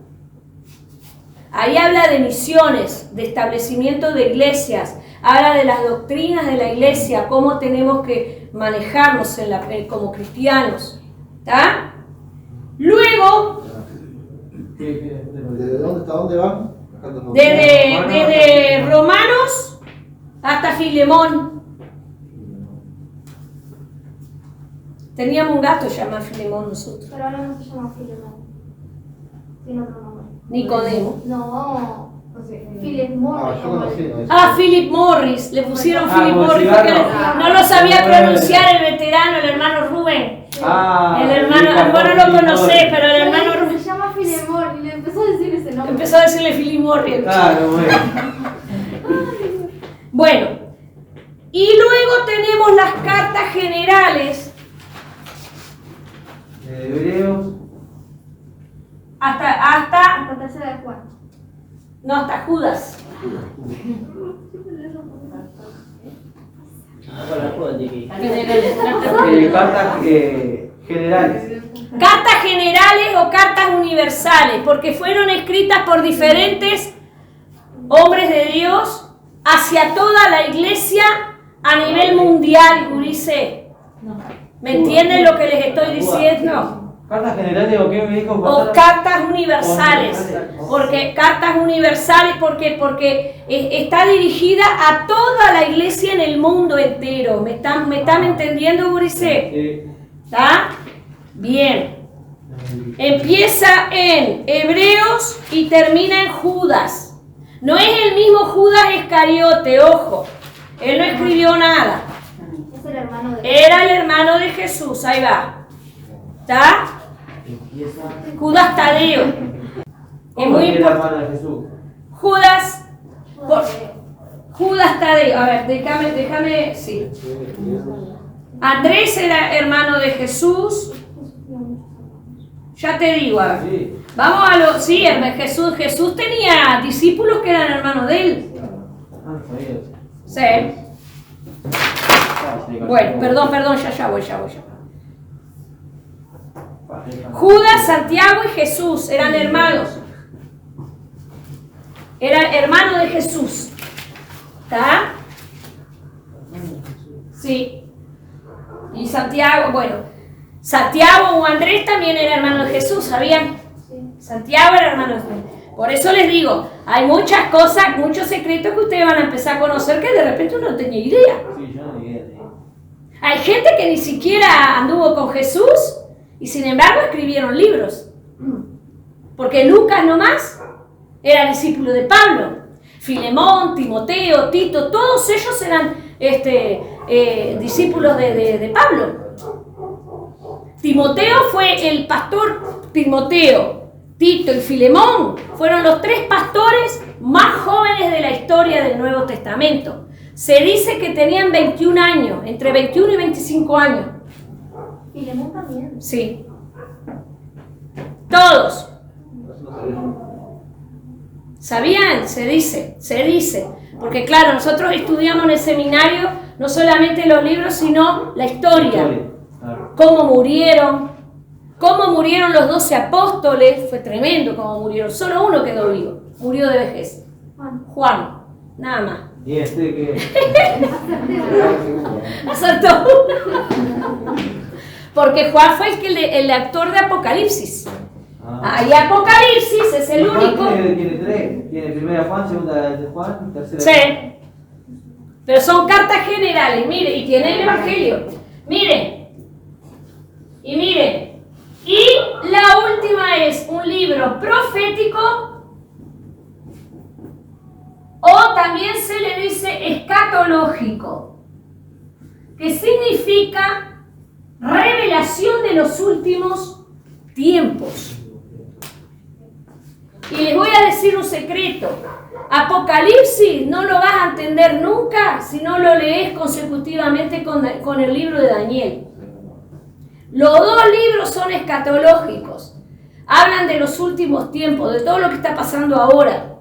Ahí habla de misiones, de establecimiento de iglesias, habla de las doctrinas de la iglesia, cómo tenemos que manejarnos como cristianos. ¿Está? Luego, ¿Desde dónde hasta dónde van? desde Romanos hasta Filemón. Teníamos un gato llamado Filemón nosotros. Pero ahora no se llama Filemón. Tiene otro nombre. Nicodemo. No. Philip Morris. yo conocí, ¿no? Philip Morris. Le pusieron Philip como Morris cigarro. porque no lo sabía pronunciar el veterano, el hermano Rubén. El hermano, vos no lo conocés, pero el hermano Rubén Se llama Philip Morris y le empezó a decir ese nombre. empezó a decirle Philip Morris. Claro, bueno. Bueno, y luego tenemos las cartas generales De Hebreos. hasta La tercera de Juan. no, hasta Judas. Cartas generales. Cartas generales o cartas universales, porque fueron escritas por diferentes hombres de Dios hacia toda la iglesia a nivel mundial, Gurice. ¿Me entienden lo que les estoy diciendo? ¿Cartas generales o qué me dijo? O cartas universales. Porque cartas universales, porque está dirigida a toda la iglesia en el mundo entero. ¿Me están entendiendo, Gurice? Sí. ¿Está? Bien. Empieza en Hebreos y termina en Judas. No es el mismo Judas Iscariote, ojo. Él no escribió nada. Es el hermano de. Era el hermano de Jesús, ahí va. ¿Está? Judas Tadeo. Es ¿Cómo muy es el importante. hermano de Jesús? Judas Tadeo. A ver, déjame, sí. Andrés era hermano de Jesús. Ya te digo, a ver. Sí. Vamos a lo... Sí, Jesús tenía discípulos que eran hermanos de él. Ah, sabía eso. Sí. Bueno, perdón, ya voy. Judas, Santiago y Jesús eran hermanos. Eran hermanos de Jesús. ¿Está? Sí. Y Santiago, bueno, Santiago o Andrés también era hermano de Jesús, ¿sabían? Santiago era hermano de Jesús. Por eso les digo, hay muchas cosas, muchos secretos que ustedes van a empezar a conocer que de repente uno no tenía idea. Sí, yo no tenía idea. Hay gente que ni siquiera anduvo con Jesús y sin embargo escribieron libros. Porque Lucas nomás era discípulo de Pablo. Filemón, Timoteo, Tito, todos ellos eran discípulos de Pablo. Timoteo fue el pastor. Timoteo, Tito y Filemón fueron los 3 pastores más jóvenes de la historia del Nuevo Testamento. Se dice que tenían 21 años, entre 21 y 25 años. Filemón también. Sí. Todos. ¿Sabían? Se dice. Porque claro, nosotros estudiamos en el seminario no solamente los libros, sino la historia. Claro. Cómo murieron los 12 apóstoles. Fue tremendo cómo murieron. Solo uno quedó vivo. Murió de vejez. Juan. Nada más. Y que... Acertó. Porque Juan fue el actor de Apocalipsis. Y Apocalipsis es el único. Tiene 3. Tiene primera Juan, segunda de Juan, tercera. Sí. Pero son cartas generales, mire, y tiene el Evangelio. Mire. Y mire. Y la última es un libro profético. O también se le dice escatológico, que significa revelación de los últimos tiempos. Y les voy a decir un secreto. Apocalipsis no lo vas a entender nunca si no lo lees consecutivamente con el libro de Daniel. Los 2 libros son escatológicos. Hablan de los últimos tiempos, de todo lo que está pasando ahora.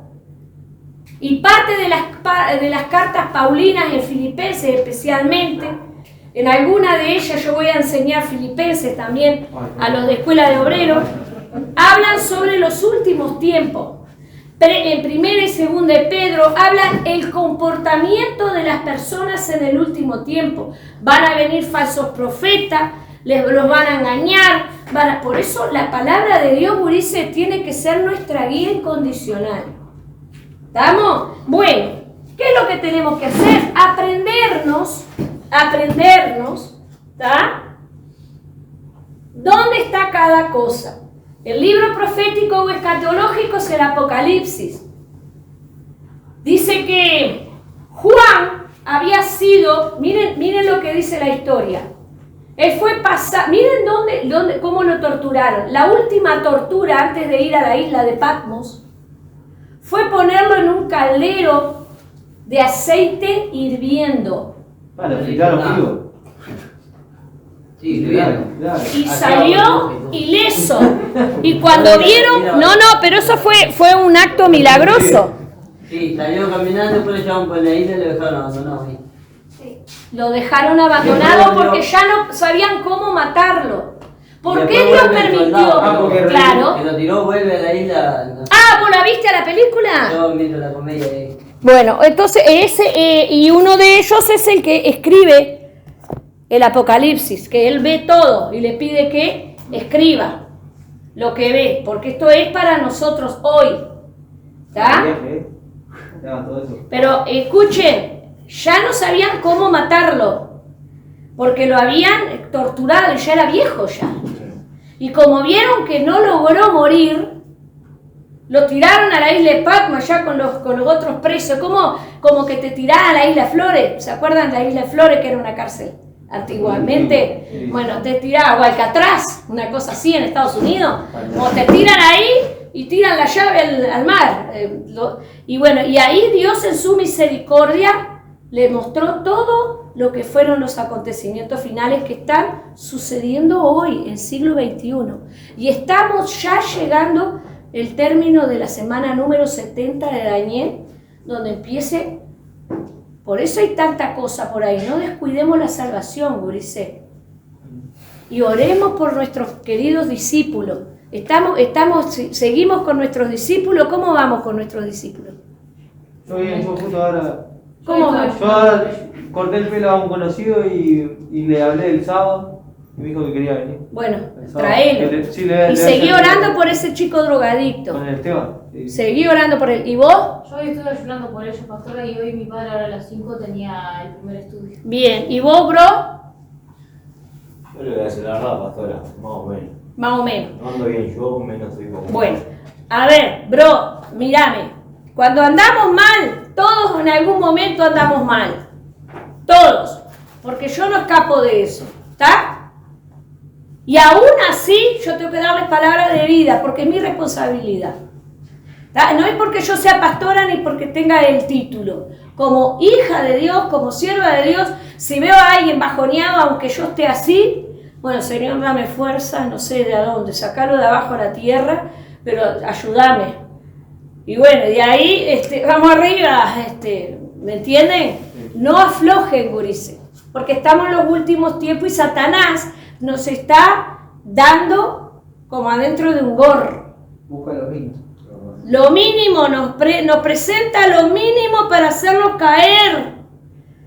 Y parte de las cartas paulinas en Filipenses especialmente, en alguna de ellas yo voy a enseñar Filipenses también a los de Escuela de Obreros, hablan sobre los últimos tiempos. En 1 y 2 de Pedro hablan el comportamiento de las personas en el último tiempo. Van a venir falsos profetas, los van a engañar. Por eso la palabra de Dios, Ulises, tiene que ser nuestra guía incondicional. ¿Estamos? Bueno, ¿qué es lo que tenemos que hacer? Aprendernos, ¿está? ¿Dónde está cada cosa? El libro profético o escatológico es el Apocalipsis. Dice que Juan había sido, miren lo que dice la historia. Él fue pasado, miren cómo lo torturaron. La última tortura antes de ir a la isla de Patmos fue ponerlo en un caldero de aceite hirviendo. Vale, explicaron vivo. Sí, claro. Y salió ileso. Y cuando vieron... No, pero eso fue un acto milagroso. Sí, salió caminando, después le llevaron por la isla y lo dejaron abandonado ahí. Sí. Lo dejaron abandonado porque ya no sabían cómo matarlo. ¿Por qué Dios permitió? Claro. Que lo tiró, vuelve a la isla. ¿Vos la viste a la película? Yo miro la comedia ahí. Bueno, entonces y uno de ellos es el que escribe el Apocalipsis, que él ve todo y le pide que escriba lo que ve, porque esto es para nosotros hoy. ¿Está? Pero escuchen, ya no sabían cómo matarlo, porque lo habían torturado y ya era viejo ya. Y como vieron que no logró morir, lo tiraron a la isla de Patmos ya con los otros presos, como que te tiraran a la isla Flores. ¿Se acuerdan de la isla Flores, que era una cárcel antiguamente? Sí. Bueno, te tiraban, o Alcatraz, una cosa así en Estados Unidos, o te tiran ahí y tiran la llave al mar. Y bueno, y ahí Dios en su misericordia Le mostró todo lo que fueron los acontecimientos finales que están sucediendo hoy, en siglo XXI. Y estamos ya llegando el término de la semana número 70 de Daniel, donde empiece. Por eso hay tanta cosa por ahí. No descuidemos la salvación, gurisé. Y oremos por nuestros queridos discípulos. Seguimos con nuestros discípulos. ¿Cómo vamos con nuestros discípulos? Yo bien, yo justo ahora. ¿Cómo vamos? Yo ahora corté el pelo a un conocido y le hablé el sábado y me dijo que quería venir. Bueno, El sábado. traelo. Sí, le Y seguí orando por ese chico drogadicto. Con el Esteban. Sí. Seguí orando por él. ¿Y vos? Yo hoy estoy ayunando por ellos, pastora, y hoy mi padre ahora a las 5 tenía el primer estudio. Bien. ¿Y vos, bro? Yo le voy a decir la verdad, pastora, más o menos. Más o menos. No ando bien yo, menos estoy como... Bueno, a ver, bro, mírame. Cuando andamos mal, todos en algún momento andamos mal. Todos. Porque yo no escapo de eso. ¿Está? Y aún así, yo tengo que darles palabras de vida, porque es mi responsabilidad. ¿Tá? No es porque yo sea pastora ni porque tenga el título. Como hija de Dios, como sierva de Dios, si veo a alguien bajoneado, aunque yo esté así, bueno, Señor, dame fuerza, no sé de dónde, sacarlo de abajo a la tierra, pero ayúdame. Y bueno, de ahí vamos arriba, ¿me entienden? No aflojen, gurises, porque estamos en los últimos tiempos y Satanás nos está dando como adentro de un gorro. Busca los niños. Lo mínimo, nos presenta lo mínimo para hacernos caer.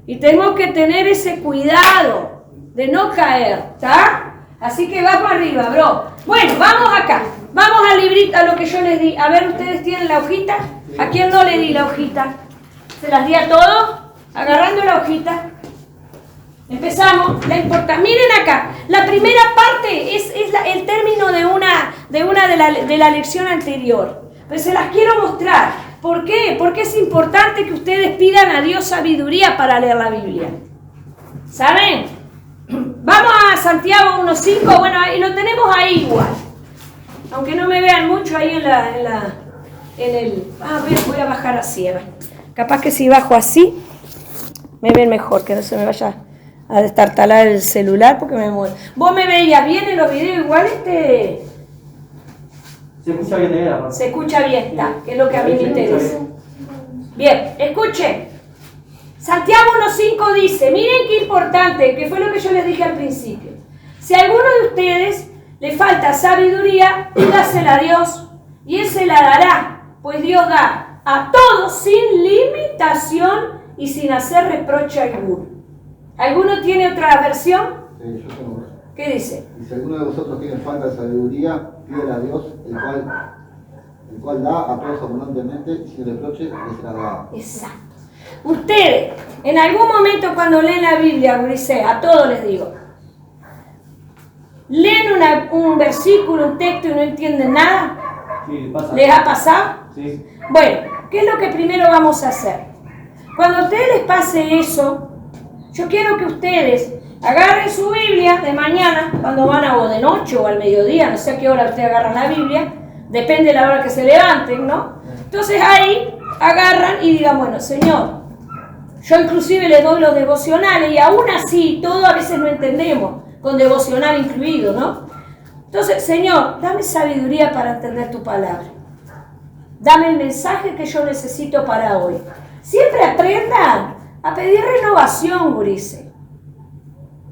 Y tenemos que tener ese cuidado de no caer, ¿está? Así que vamos arriba, bro. Bueno, vamos acá. Vamos al librito, a lo que yo les di. A ver, ¿ustedes tienen la hojita? ¿A quién no le di la hojita? ¿Se las di a todos? Agarrando la hojita. Empezamos. Miren acá. La primera parte es el término de la lección anterior. Pero se las quiero mostrar. ¿Por qué? Porque es importante que ustedes pidan a Dios sabiduría para leer la Biblia. ¿Saben? Vamos a Santiago 1.5. Bueno, ahí lo tenemos ahí igual. Aunque no me vean mucho ahí voy a bajar así. A ver. Capaz que si bajo así, me ven mejor. Que no se me vaya a destartalar el celular porque me mueve. ¿Vos me veías bien en los videos igual Se escucha bien de verdad. Se escucha bien, está, que es lo que a mí me interesa. Bien, escuchen. Santiago 1.5 dice, miren qué importante, que fue lo que yo les dije al principio. Si a alguno de ustedes le falta sabiduría, pídasela a Dios y Él se la dará, pues Dios da a todos sin limitación y sin hacer reproche alguno. ¿Alguno tiene otra versión? Sí, yo tengo una. ¿Qué dice? Y si alguno de vosotros tiene falta de sabiduría, pídele a Dios, el cual da a todos abundantemente y sin reproche les será dado. Exacto. Ustedes, en algún momento cuando leen la Biblia, Grisé, a todos les digo, leen un versículo, un texto y no entienden nada. Sí, pasa. ¿Les ha pasado? Sí. Bueno, ¿qué es lo que primero vamos a hacer? Cuando a ustedes les pase eso, yo quiero que ustedes agarren su Biblia de mañana, cuando van o de noche o al mediodía, no sé a qué hora ustedes agarran la Biblia, depende de la hora que se levanten, ¿no? Entonces ahí agarran y digan, bueno, Señor, yo inclusive les doy los devocionales y aún así, todo a veces no entendemos, con devocional incluido, ¿no? Entonces, Señor, dame sabiduría para entender tu palabra. Dame el mensaje que yo necesito para hoy. Siempre aprendan a pedir renovación, gurises.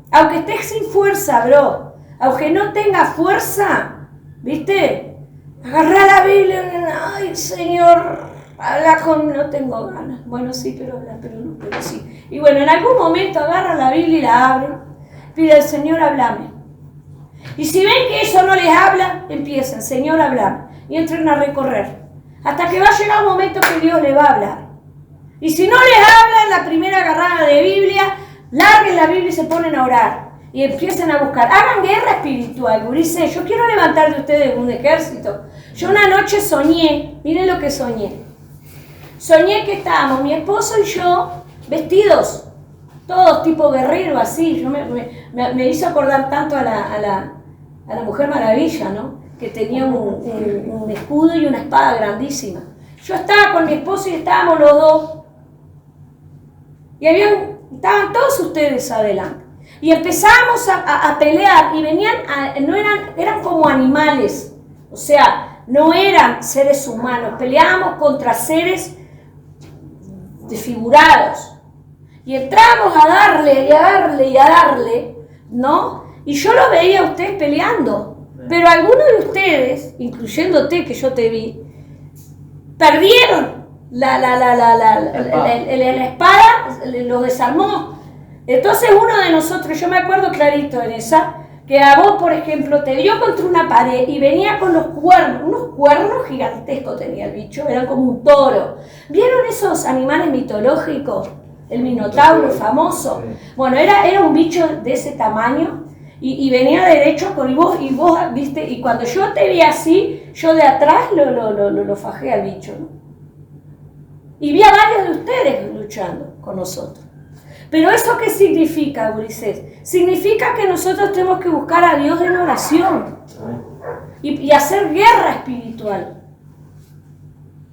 Aunque estés sin fuerza, bro, aunque no tengas fuerza, ¿viste? Agarrá la Biblia y, ay, Señor, habla con... No tengo ganas. Bueno, sí, pero sí. Y bueno, en algún momento agarra la Biblia y la abren. Pide al Señor, háblame. Y si ven que eso no les habla, empiezan, Señor, háblame. Y entren a recorrer. Hasta que va a llegar un momento que Dios les va a hablar. Y si no les habla en la primera agarrada de Biblia, larguen la Biblia y se ponen a orar. Y empiecen a buscar. Hagan guerra espiritual, gurises. Yo quiero levantar de ustedes un ejército. Yo una noche soñé, miren lo que soñé. Soñé que estábamos, mi esposo y yo, vestidos, todos tipo guerrero, así. Yo me hizo acordar tanto a la Mujer Maravilla, ¿no? Que tenía un escudo y una espada grandísima. Yo estaba con mi esposo y estábamos los dos. Y estaban todos ustedes adelante. Y empezamos a pelear y eran como animales. O sea, no eran seres humanos. Peleábamos contra seres desfigurados. Y entramos a darle y a darle y a darle, ¿no? Y yo lo veía a ustedes peleando. Pero algunos de ustedes, incluyéndote que yo te vi, perdieron la espada, los desarmó. Entonces uno de nosotros, yo me acuerdo clarito en esa, que a vos, por ejemplo, te dio contra una pared y venía con unos cuernos gigantescos tenía el bicho, eran como un toro. ¿Vieron esos animales mitológicos? El minotauro famoso. Bueno, era un bicho de ese tamaño y venía derecho con vos, viste, y cuando yo te vi así, yo de atrás lo fajé al bicho, ¿no? Y vi a varios de ustedes luchando con nosotros. Pero ¿eso qué significa, Ulises? Significa que nosotros tenemos que buscar a Dios en oración y hacer guerra espiritual.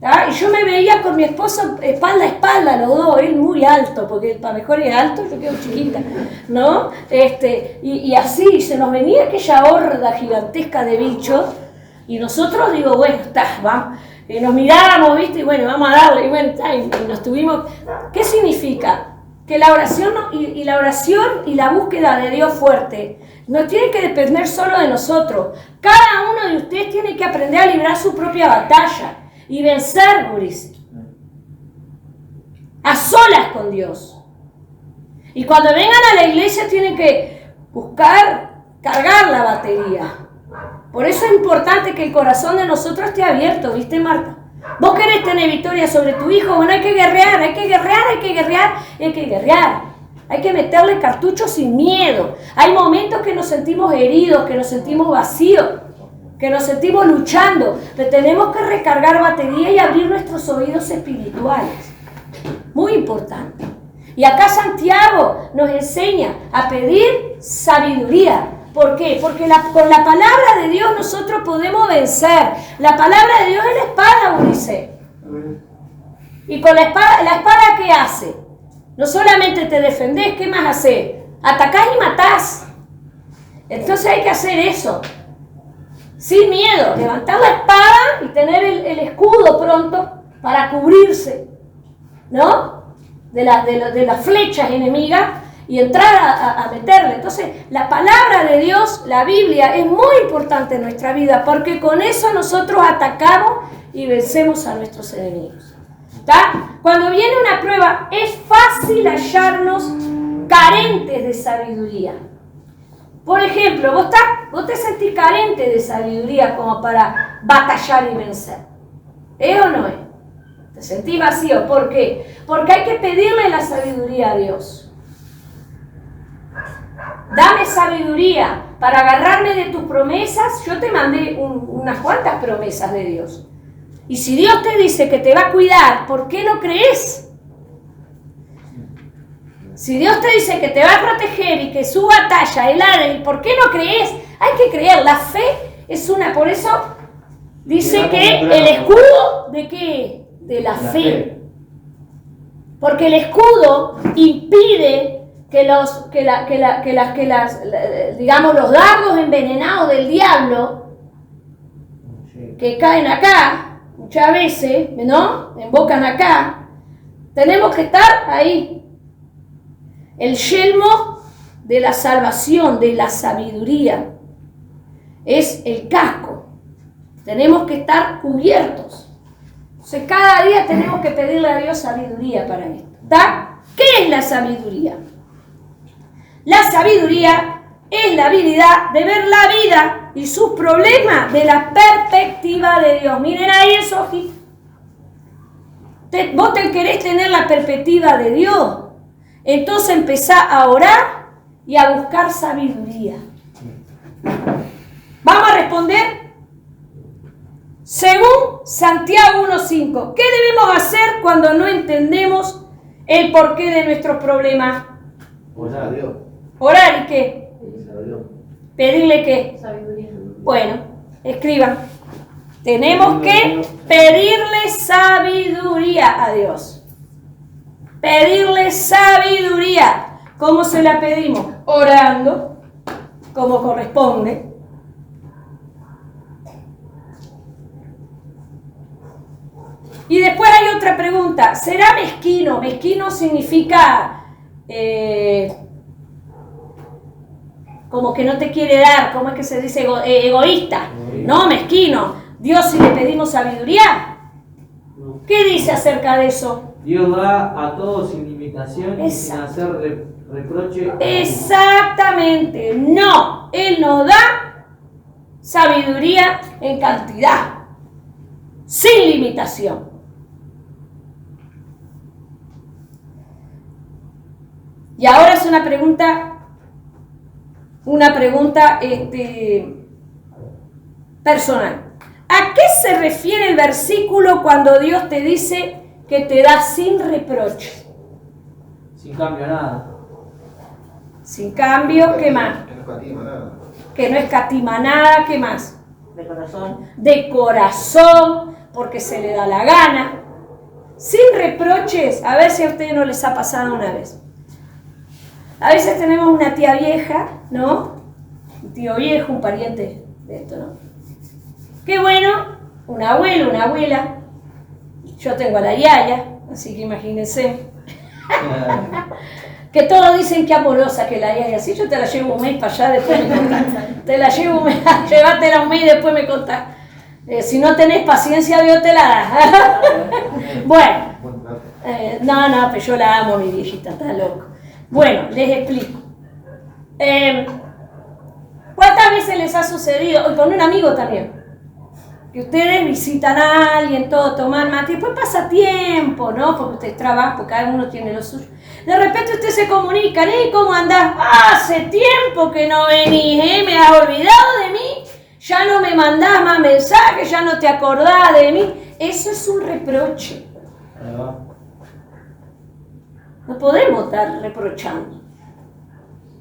¿Ah? Y yo me veía con mi esposo espalda a espalda, los dos, él muy alto, porque para mejor es alto, yo quedo chiquita, ¿no? Y así se nos venía aquella horda gigantesca de bichos, y nosotros digo, bueno, vamos, y nos mirábamos, ¿viste? Y bueno, vamos a darle, y bueno, y nos tuvimos. ¿Qué significa? Que la oración y la búsqueda de Dios fuerte no tiene que depender solo de nosotros. Cada uno de ustedes tiene que aprender a librar su propia batalla y vencer, Boris, a solas con Dios. Y cuando vengan a la iglesia tienen que buscar cargar la batería. Por eso es importante que el corazón de nosotros esté abierto, ¿viste, Marta? Vos querés tener victoria sobre tu hijo, bueno, hay que guerrear. Hay que meterle cartuchos sin miedo. Hay momentos que nos sentimos heridos, que nos sentimos vacíos, que nos sentimos luchando, pero tenemos que recargar batería y abrir nuestros oídos espirituales. Muy importante. Y acá Santiago nos enseña a pedir sabiduría. ¿Por qué? Porque con la palabra de Dios nosotros podemos vencer. La palabra de Dios es la espada, Ulises. Y con la espada ¿qué hace? No solamente te defendés, ¿qué más haces? Atacás y matás. Entonces hay que hacer eso. Sin miedo, levantar la espada y tener el escudo pronto para cubrirse, ¿no? De las flechas enemigas y entrar a meterle. Entonces, la palabra de Dios, la Biblia, es muy importante en nuestra vida porque con eso nosotros atacamos y vencemos a nuestros enemigos. ¿Está? Cuando viene una prueba, es fácil hallarnos carentes de sabiduría. Por ejemplo, vos te sentís carente de sabiduría como para batallar y vencer. ¿Es o no es? Te sentís vacío. ¿Por qué? Porque hay que pedirle la sabiduría a Dios. Dame sabiduría para agarrarme de tus promesas. Yo te mandé unas cuantas promesas de Dios. Y si Dios te dice que te va a cuidar, ¿por qué no crees? Si Dios te dice que te va a proteger y que su batalla, el área, ¿por qué no crees? Hay que creer. La fe es por eso dice que el escudo ¿de qué? De la fe. Porque el escudo impide digamos, los dardos envenenados del diablo que caen acá, muchas veces, ¿no? Embocan acá. Tenemos que estar ahí. El yelmo de la salvación, de la sabiduría, es el casco. Tenemos que estar cubiertos. Entonces, cada día tenemos que pedirle a Dios sabiduría para esto. ¿Está? ¿Qué es la sabiduría? La sabiduría es la habilidad de ver la vida y sus problemas de la perspectiva de Dios. Miren ahí esos ojitos. Vos te querés tener la perspectiva de Dios. Entonces empezá a orar y a buscar sabiduría. Vamos a responder según Santiago 1:5. ¿Qué debemos hacer cuando no entendemos el porqué de nuestros problemas? Orar a Dios. ¿Orar y qué? ¿Pedirle qué? Sabiduría. Bueno, escriban. Tenemos que pedirle sabiduría a Dios. Pedirle sabiduría. ¿Cómo se la pedimos? Orando, como corresponde. Y después hay otra pregunta. ¿Será mezquino? Mezquino significa como que no te quiere dar. ¿Cómo es que se dice? Egoísta. No, mezquino. Dios, si le pedimos sabiduría, ¿qué dice acerca de eso? Dios da a todos sin limitación y sin Exacto. hacer reproche. Exactamente. No. Él nos da sabiduría en cantidad, sin limitación. Y ahora es una pregunta personal. ¿A qué se refiere el versículo cuando Dios te dice que te da sin reproche? Sin cambio nada. Sin cambio, ¿qué más? Que no escatima nada. Que no escatima nada, ¿qué más? De corazón. De corazón, porque se le da la gana. Sin reproches, a ver si a ustedes no les ha pasado una vez. A veces tenemos una tía vieja, ¿no? Un tío viejo, un pariente de esto, ¿no? Qué bueno, un abuelo, una abuela. Yo tengo a la yaya, así que imagínense. Que todos dicen que amorosa que la yaya. Si yo te la llevo un mes para allá, después me contás. Te la llevo un mes, llévatela un mes y después me contás. Si no tenés paciencia, Dios te la da. Bueno, no, pero yo la amo, mi viejita, está loco. Bueno, les explico. ¿Cuántas veces les ha sucedido? Y con un amigo también. Que ustedes visitan a alguien, todo, toman mate, y después pasa tiempo, ¿no? Porque ustedes trabajan, porque cada uno tiene lo suyo. De repente ustedes se comunican, ¿eh? ¿Cómo andás? Hace tiempo que no venís, ¿eh? ¿Me has olvidado de mí? Ya no me mandás más mensajes, ya no te acordás de mí. Eso es un reproche. No podemos estar reprochando.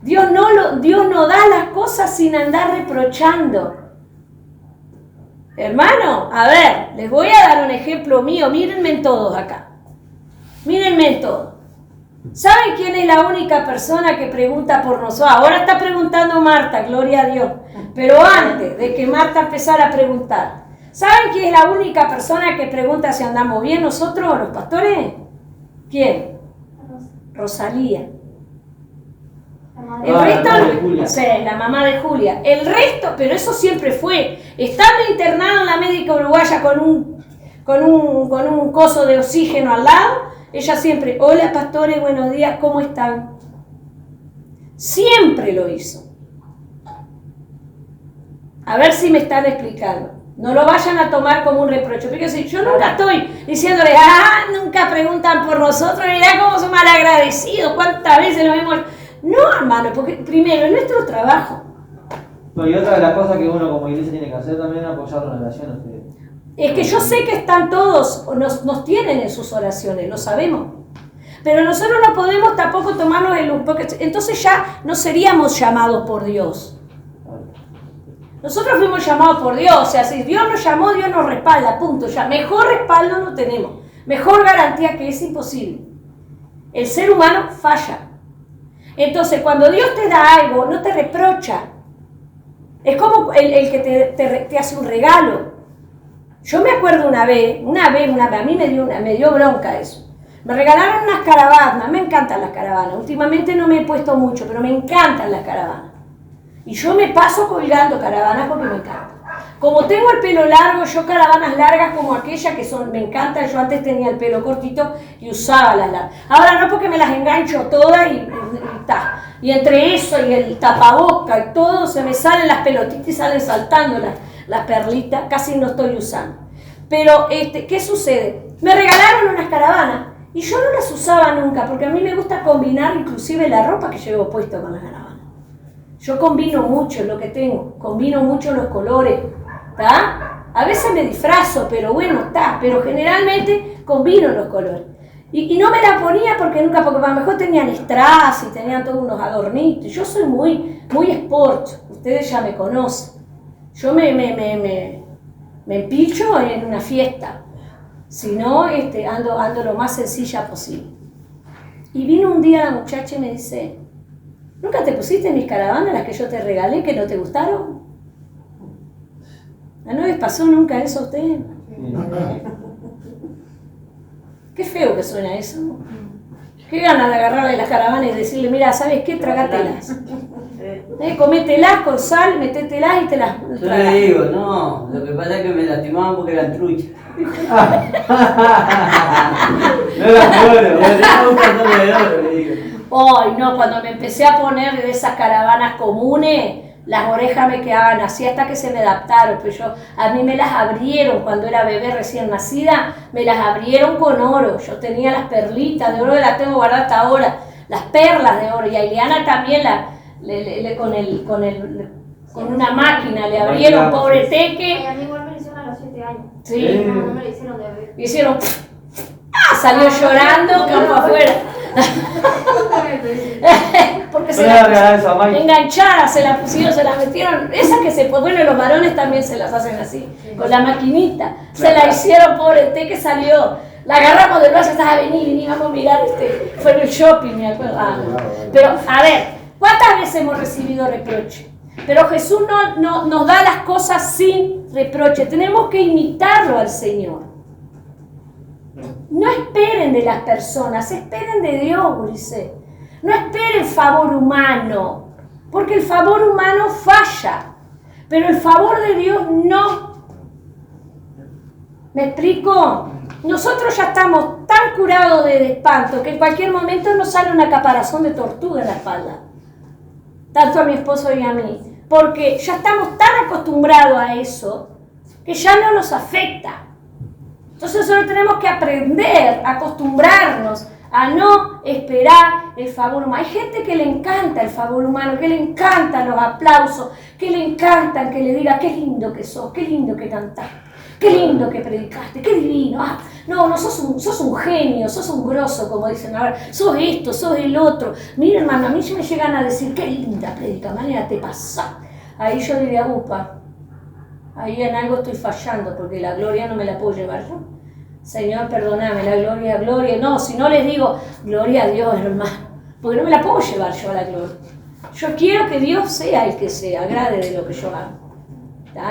Dios no da las cosas sin andar reprochando. Hermano, a ver, les voy a dar un ejemplo mío. Mírenme en todos acá. Mírenme en todos. ¿Saben quién es la única persona que pregunta por nosotros? Ahora está preguntando Marta, gloria a Dios. Pero antes de que Marta empezara a preguntar, ¿saben quién es la única persona que pregunta si andamos bien nosotros, los pastores? ¿Quién? Rosalía. El resto, sí, la mamá de Julia. El resto, pero eso siempre fue. Estando internado en la médica uruguaya con un coso de oxígeno al lado, ella siempre, hola pastores, buenos días, ¿cómo están? Siempre lo hizo. A ver si me están explicando. No lo vayan a tomar como un reproche. Porque si yo nunca estoy diciéndoles, nunca preguntan por nosotros, mirá cómo son malagradecidos, cuántas veces lo hemos... No, hermano, porque primero es nuestro trabajo. No, y otra de las cosas que uno como iglesia tiene que hacer también es apoyar la oración a ustedes. Es que yo sé que están todos, nos tienen en sus oraciones, lo sabemos. Pero nosotros no podemos tampoco tomarnos el... Porque entonces ya no seríamos llamados por Dios. Nosotros fuimos llamados por Dios, o sea, si Dios nos llamó, Dios nos respalda, punto. Ya, mejor respaldo no tenemos, mejor garantía que es imposible. El ser humano falla. Entonces, cuando Dios te da algo, no te reprocha. Es como el que te hace un regalo. Yo me acuerdo una vez, a mí me dio bronca eso. Me regalaron unas caravanas, me encantan las caravanas. Últimamente no me he puesto mucho, pero me encantan las caravanas. Y yo me paso colgando caravanas porque me encantan. Como tengo el pelo largo, yo caravanas largas como aquella que son, me encantan. Yo antes tenía el pelo cortito y usaba las largas. Ahora no, porque me las engancho todas y y entre eso y el tapaboca y todo, se me salen las pelotitas y salen saltando las perlitas. Casi no estoy usando. Pero, ¿qué sucede? Me regalaron unas caravanas y yo no las usaba nunca porque a mí me gusta combinar inclusive la ropa que llevo puesto con las caravanas. Yo combino mucho lo que tengo, combino mucho los colores, ¿está? A veces me disfrazo, pero bueno, está. Pero generalmente combino los colores. Y no me la ponía porque a lo mejor tenían strass y tenían todos unos adornitos. Yo soy muy sport, ustedes ya me conocen. Yo me empilcho en una fiesta. Si no, ando lo más sencilla posible. Y vino un día la muchacha y me dice, ¿nunca te pusiste mis caravanas, las que yo te regalé, que no te gustaron? ¿No les pasó nunca eso a usted? Qué feo que suena eso. Qué ganas de agarrarle las caravanas y decirle, mira, ¿sabes qué? Trágatelas. Comételas con sal, metételas y te las Yo le digo, no, lo que pasa es que me lastimaban porque eran truchas. No era bueno. Me gustan solo de oro, le digo. Ay, no, cuando me empecé a poner de esas caravanas comunes, las orejas me quedaban así hasta que se me adaptaron, pero a mí me las abrieron cuando era bebé recién nacida, me las abrieron con oro, yo tenía las perlitas de oro, las tengo guardadas hasta ahora, las perlas de oro, y a Ileana también con una máquina le abrieron, pobre Teque. A mí igual me lo hicieron a los 7 años. Sí. No, no me lo hicieron de bebé. Hicieron, salió llorando, campo afuera. Porque se la enganchada, se la pusieron, se la metieron. Esas que se bueno, los varones también se las hacen así, con la maquinita. Se la hicieron, pobre que salió. La agarramos del brazo, estaba vení, vamos a mirar, fue en el shopping, me acuerdo. Pero, a ver, ¿cuántas veces hemos recibido reproche? Pero Jesús no nos da las cosas sin reproche. Tenemos que imitarlo al Señor. No esperen de las personas, esperen de Dios, dice. No esperen favor humano, porque el favor humano falla, pero el favor de Dios no. ¿Me explico? Nosotros ya estamos tan curados de espanto que en cualquier momento nos sale una caparazón de tortuga en la espalda. Tanto a mi esposo y a mí, porque ya estamos tan acostumbrados a eso que ya no nos afecta. Entonces solo tenemos que aprender a acostumbrarnos a no esperar el favor humano. Hay gente que le encanta el favor humano, que le encantan los aplausos, que le encantan que le diga qué lindo que sos, qué lindo que cantaste, qué lindo que predicaste, qué divino. No, sos un genio, sos un grosso, como dicen ahora, sos esto, sos el otro. Mira, hermano, a mí se me llegan a decir qué linda predica, manera te pasa. Ahí yo diría, upa, ahí en algo estoy fallando, porque la gloria no me la puedo llevar yo. Señor, perdóname, la gloria. No, si no les digo, gloria a Dios, hermano, porque no me la puedo llevar yo a la gloria. Yo quiero que Dios sea el que se agrade de lo que yo hago.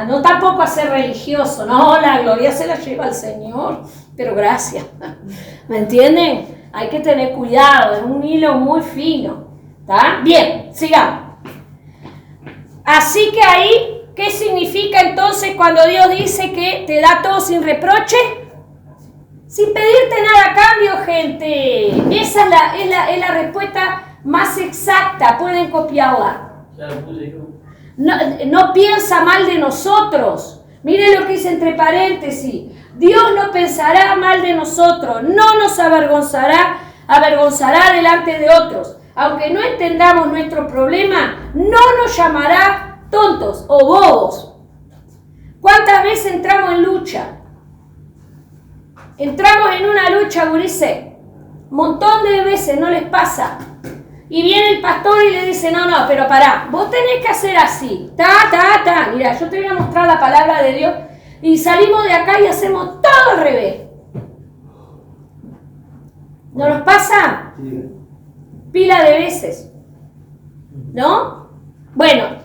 No tampoco a ser religioso, no, la gloria se la lleva al Señor, pero gracias. ¿Me entienden? Hay que tener cuidado, es un hilo muy fino. ¿Está? Bien, sigamos. Así que ahí, ¿qué significa entonces cuando Dios dice que te da todo sin reproche? Sin pedirte nada a cambio, gente. Esa es la respuesta más exacta. Pueden copiarla. Ya lo puse yo. No piensa mal de nosotros. Miren lo que dice entre paréntesis. Dios no pensará mal de nosotros. No nos avergonzará delante de otros. Aunque no entendamos nuestro problema, no nos llamará tontos o bobos. ¿Cuántas veces entramos en lucha? Entramos en una lucha, gurises, un montón de veces, no les pasa. Y viene el pastor y le dice, no, pero pará, vos tenés que hacer así, mira, yo te voy a mostrar la palabra de Dios. Y salimos de acá y hacemos todo al revés. ¿No nos pasa? Sí. Pila de veces, ¿no? Bueno,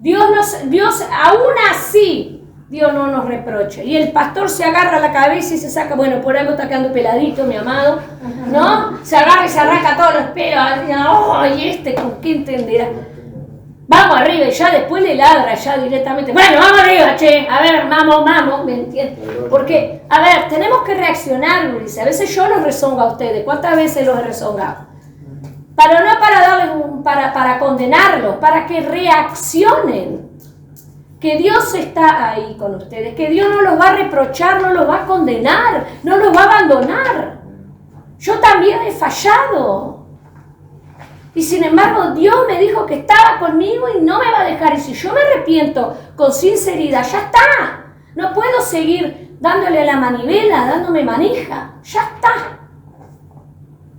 Dios aún así, Dios no nos reprocha. Y el pastor se agarra la cabeza y se saca, bueno, por algo está quedando peladito, mi amado, ¿no? Se agarra y se arranca todos los pelos. ¿Y con qué entenderá? Vamos arriba y ya después le ladra ya directamente. Bueno, vamos arriba, che. A ver, vamos, ¿me entiendes? Porque, a ver, tenemos que reaccionar, Luis. A veces yo los rezongo a ustedes. ¿Cuántas veces los he rezongado? Pero no para darles para condenarlos, para que reaccionen. Que Dios está ahí con ustedes, que Dios no los va a reprochar, no los va a condenar, no los va a abandonar. Yo también he fallado. Y sin embargo, Dios me dijo que estaba conmigo y no me va a dejar. Y si yo me arrepiento con sinceridad, ya está. No puedo seguir dándole a la manivela, dándome manija. Ya está.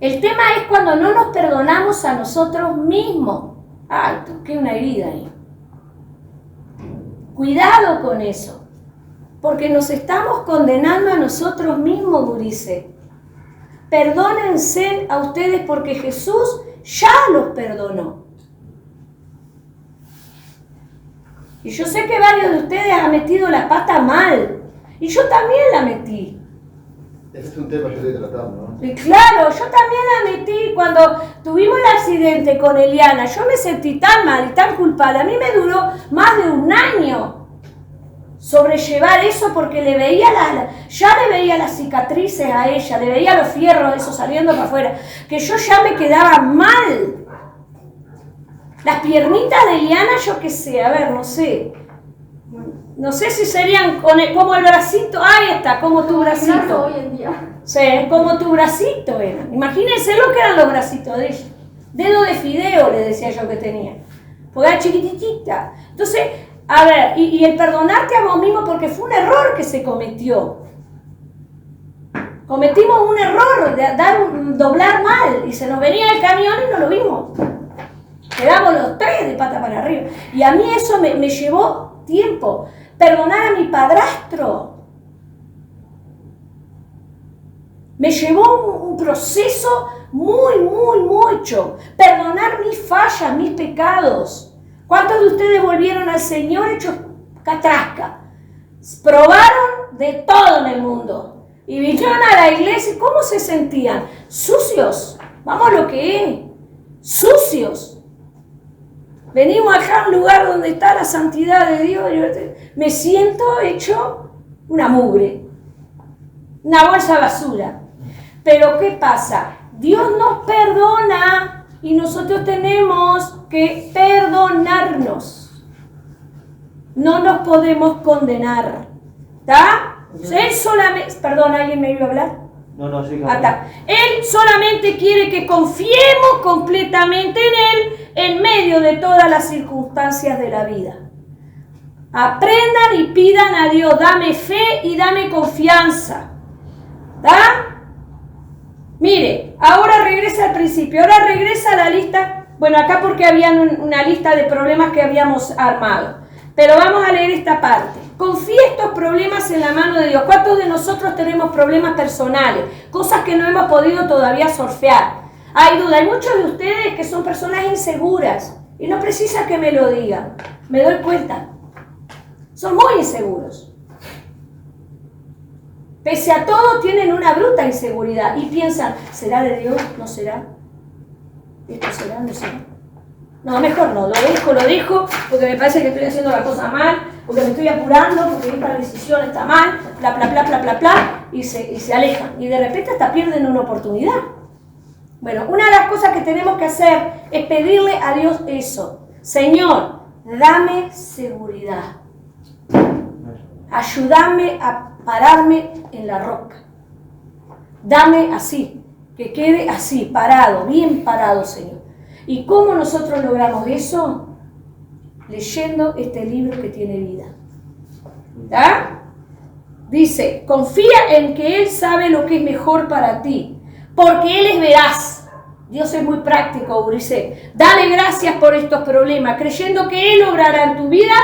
El tema es cuando no nos perdonamos a nosotros mismos. Ay, toqué una herida ahí. Cuidado con eso, porque nos estamos condenando a nosotros mismos, gurises. Perdónense a ustedes porque Jesús ya los perdonó. Y yo sé que varios de ustedes han metido la pata mal. Y yo también la metí. Ese es un tema que estoy tratando, ¿no? Y claro, yo también la metí cuando tuvimos el accidente con Eliana. Yo me sentí tan mal y tan culpable. A mí me duró más de un año sobrellevar eso porque ya le veía las cicatrices a ella, le veía los fierros esos saliendo para afuera, que yo ya me quedaba mal. Las piernitas de Eliana, yo qué sé, a ver, no sé si serían como el bracito, ahí está, como tu bracito. Hoy en día. Sí, como tu bracito era. Imagínense lo que eran los bracitos de ella. Dedo de fideo, le decía yo que tenía. Porque era chiquitita. Entonces, a ver, y el perdonarte a vos mismo porque fue un error que se cometió. Cometimos un error de doblar mal y se nos venía el camión y no lo vimos. Quedamos los tres de pata para arriba. Y a mí eso me llevó tiempo. Perdonar a mi padrastro me llevó un proceso mucho. Perdonar mis fallas, mis pecados. ¿Cuántos de ustedes volvieron al Señor hechos catrasca? Probaron de todo en el mundo. Y vinieron a la iglesia, ¿cómo se sentían? Sucios. Vamos a lo que es. Sucios. Venimos acá a un lugar donde está la santidad de Dios. Me siento hecho una mugre. Una bolsa de basura. Pero ¿qué pasa? Dios nos perdona y nosotros tenemos que perdonarnos. No nos podemos condenar. ¿Está? Él solamente... Perdón, ¿alguien me iba a hablar? No, sí, Él solamente quiere que confiemos completamente en Él en medio de todas las circunstancias de la vida. Aprendan y pidan a Dios, dame fe y dame confianza. ¿Está? Mire, ahora regresa al principio, ahora regresa a la lista, bueno, acá porque había una lista de problemas que habíamos armado, pero vamos a leer esta parte. Confía estos problemas en la mano de Dios. ¿Cuántos de nosotros tenemos problemas personales? Cosas que no hemos podido todavía surfear. Hay duda, hay muchos de ustedes que son personas inseguras y no precisa que me lo digan, me doy cuenta. Son muy inseguros. Pese a todo tienen una bruta inseguridad y piensan, ¿será de Dios? ¿No será? ¿Esto será? ¿No será? No, mejor no, lo dejo porque me parece que estoy haciendo la cosa mal, porque me estoy apurando, porque esta decisión está mal, y se alejan. Y de repente hasta pierden una oportunidad. Bueno, una de las cosas que tenemos que hacer es pedirle a Dios eso. Señor, dame seguridad. Ayúdame a pararme en la roca. Dame así, que quede así, parado, bien parado, Señor. ¿Y cómo nosotros logramos eso? Leyendo este libro que tiene vida. ¿Está? Dice, confía en que Él sabe lo que es mejor para ti, porque Él es veraz. Dios es muy práctico, dice, dale gracias por estos problemas, creyendo que Él obrará en tu vida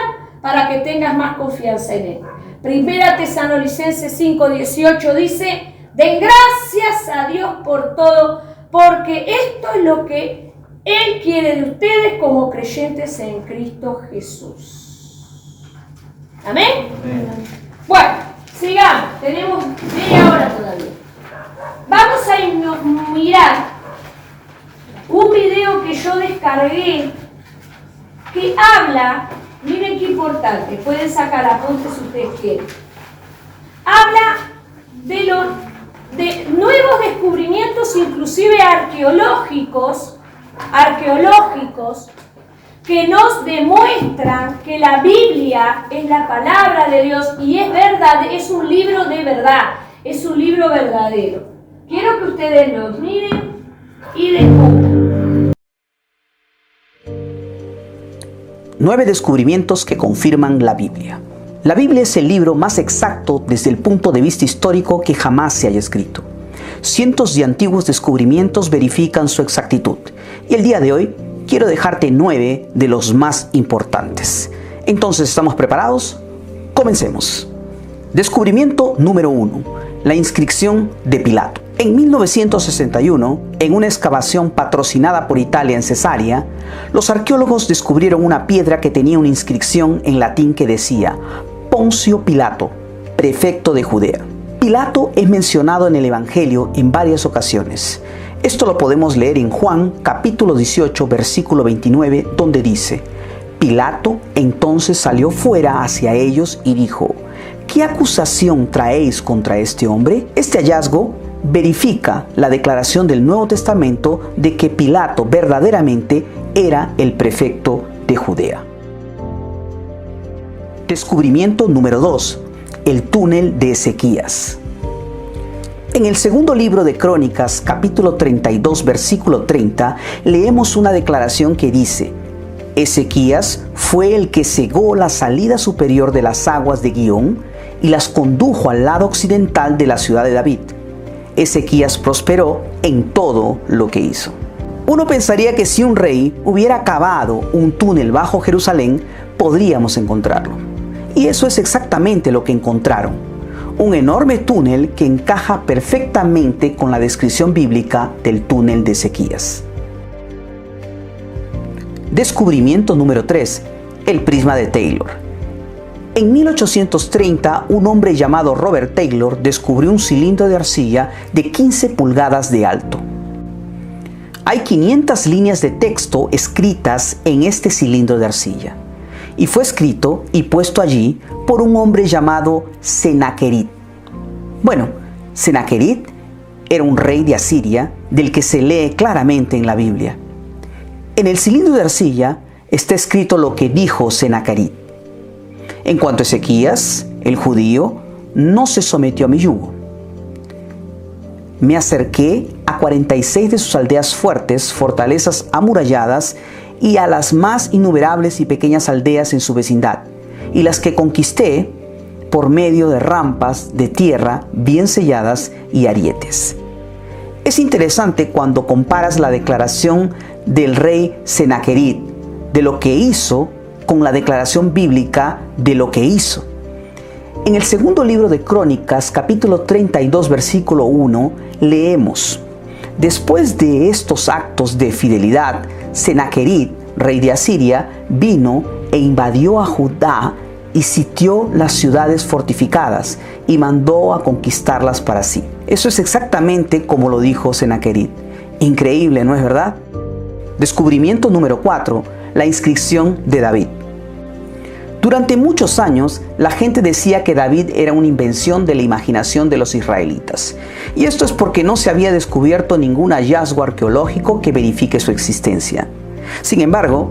para que tengas más confianza en Él. Primera Tesalonicenses 5:18 dice, den gracias a Dios por todo, porque esto es lo que Él quiere de ustedes como creyentes en Cristo Jesús. ¿Amén? Amén. Bueno, sigamos, tenemos media hora todavía. Vamos a mirar un video que yo descargué que habla, miren qué importante, pueden sacar apuntes si ustedes quieren. Habla de nuevos descubrimientos, inclusive arqueológicos, que nos demuestran que la Biblia es la palabra de Dios y es verdad, es un libro de verdad, es un libro verdadero. Quiero que ustedes los miren y descubran. 9 descubrimientos que confirman la Biblia. La Biblia es el libro más exacto desde el punto de vista histórico que jamás se haya escrito. Cientos de antiguos descubrimientos verifican su exactitud. Y el día de hoy quiero dejarte 9 de los más importantes. Entonces, ¿estamos preparados? Comencemos. Descubrimiento número 1. La inscripción de Pilato. En 1961, en una excavación patrocinada por Italia en Cesarea, los arqueólogos descubrieron una piedra que tenía una inscripción en latín que decía Poncio Pilato, prefecto de Judea. Pilato es mencionado en el Evangelio en varias ocasiones. Esto lo podemos leer en Juan capítulo 18 versículo 29, donde dice: Pilato entonces salió fuera hacia ellos y dijo: ¿Qué acusación traéis contra este hombre? Este hallazgo verifica la declaración del Nuevo Testamento de que Pilato verdaderamente era el prefecto de Judea. Descubrimiento número 2. El túnel de Ezequías. En el segundo libro de Crónicas, capítulo 32, versículo 30, leemos una declaración que dice: Ezequías fue el que cegó la salida superior de las aguas de Gihón y las condujo al lado occidental de la ciudad de David. Ezequías prosperó en todo lo que hizo. Uno pensaría que si un rey hubiera cavado un túnel bajo Jerusalén, podríamos encontrarlo. Y eso es exactamente lo que encontraron. Un enorme túnel que encaja perfectamente con la descripción bíblica del túnel de Ezequías. Descubrimiento número 3. El prisma de Taylor. En 1830, un hombre llamado Robert Taylor descubrió un cilindro de arcilla de 15 pulgadas de alto. Hay 500 líneas de texto escritas en este cilindro de arcilla, y fue escrito y puesto allí por un hombre llamado Senaquerit. Bueno, Senaquerit era un rey de Asiria del que se lee claramente en la Biblia. En el cilindro de arcilla está escrito lo que dijo Senaquerit. En cuanto a Ezequías, el judío, no se sometió a mi yugo. Me acerqué a 46 de sus aldeas fuertes, fortalezas amuralladas, y a las más innumerables y pequeñas aldeas en su vecindad, y las que conquisté por medio de rampas de tierra bien selladas y arietes. Es interesante cuando comparas la declaración del rey Senaquerit de lo que hizo con la declaración bíblica de lo que hizo. En el segundo libro de Crónicas, capítulo 32, versículo 1, leemos: Después de estos actos de fidelidad, Senaquerit, rey de Asiria, vino e invadió a Judá y sitió las ciudades fortificadas y mandó a conquistarlas para sí. Eso es exactamente como lo dijo Senaquerit. Increíble, ¿no es verdad? Descubrimiento número 4. La inscripción de David. Durante muchos años, la gente decía que David era una invención de la imaginación de los israelitas. Y esto es porque no se había descubierto ningún hallazgo arqueológico que verifique su existencia. Sin embargo,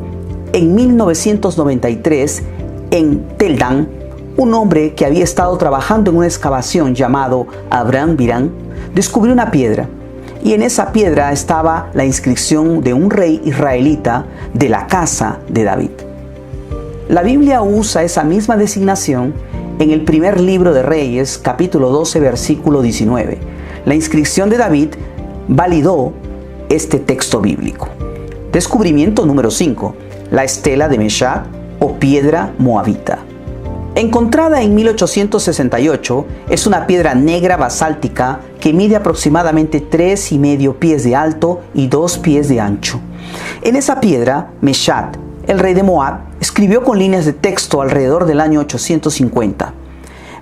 en 1993, en Tel Dan, un hombre que había estado trabajando en una excavación llamado Abraham Biran, descubrió una piedra. Y en esa piedra estaba la inscripción de un rey israelita de la casa de David. La Biblia usa esa misma designación en el primer libro de Reyes, capítulo 12, versículo 19. La inscripción de David validó este texto bíblico. Descubrimiento número 5. La estela de Meshat o piedra moabita. Encontrada en 1868, es una piedra negra basáltica que mide aproximadamente 3,5 pies de alto y 2 pies de ancho. En esa piedra, Meshat, el rey de Moab, escribió con líneas de texto alrededor del año 850.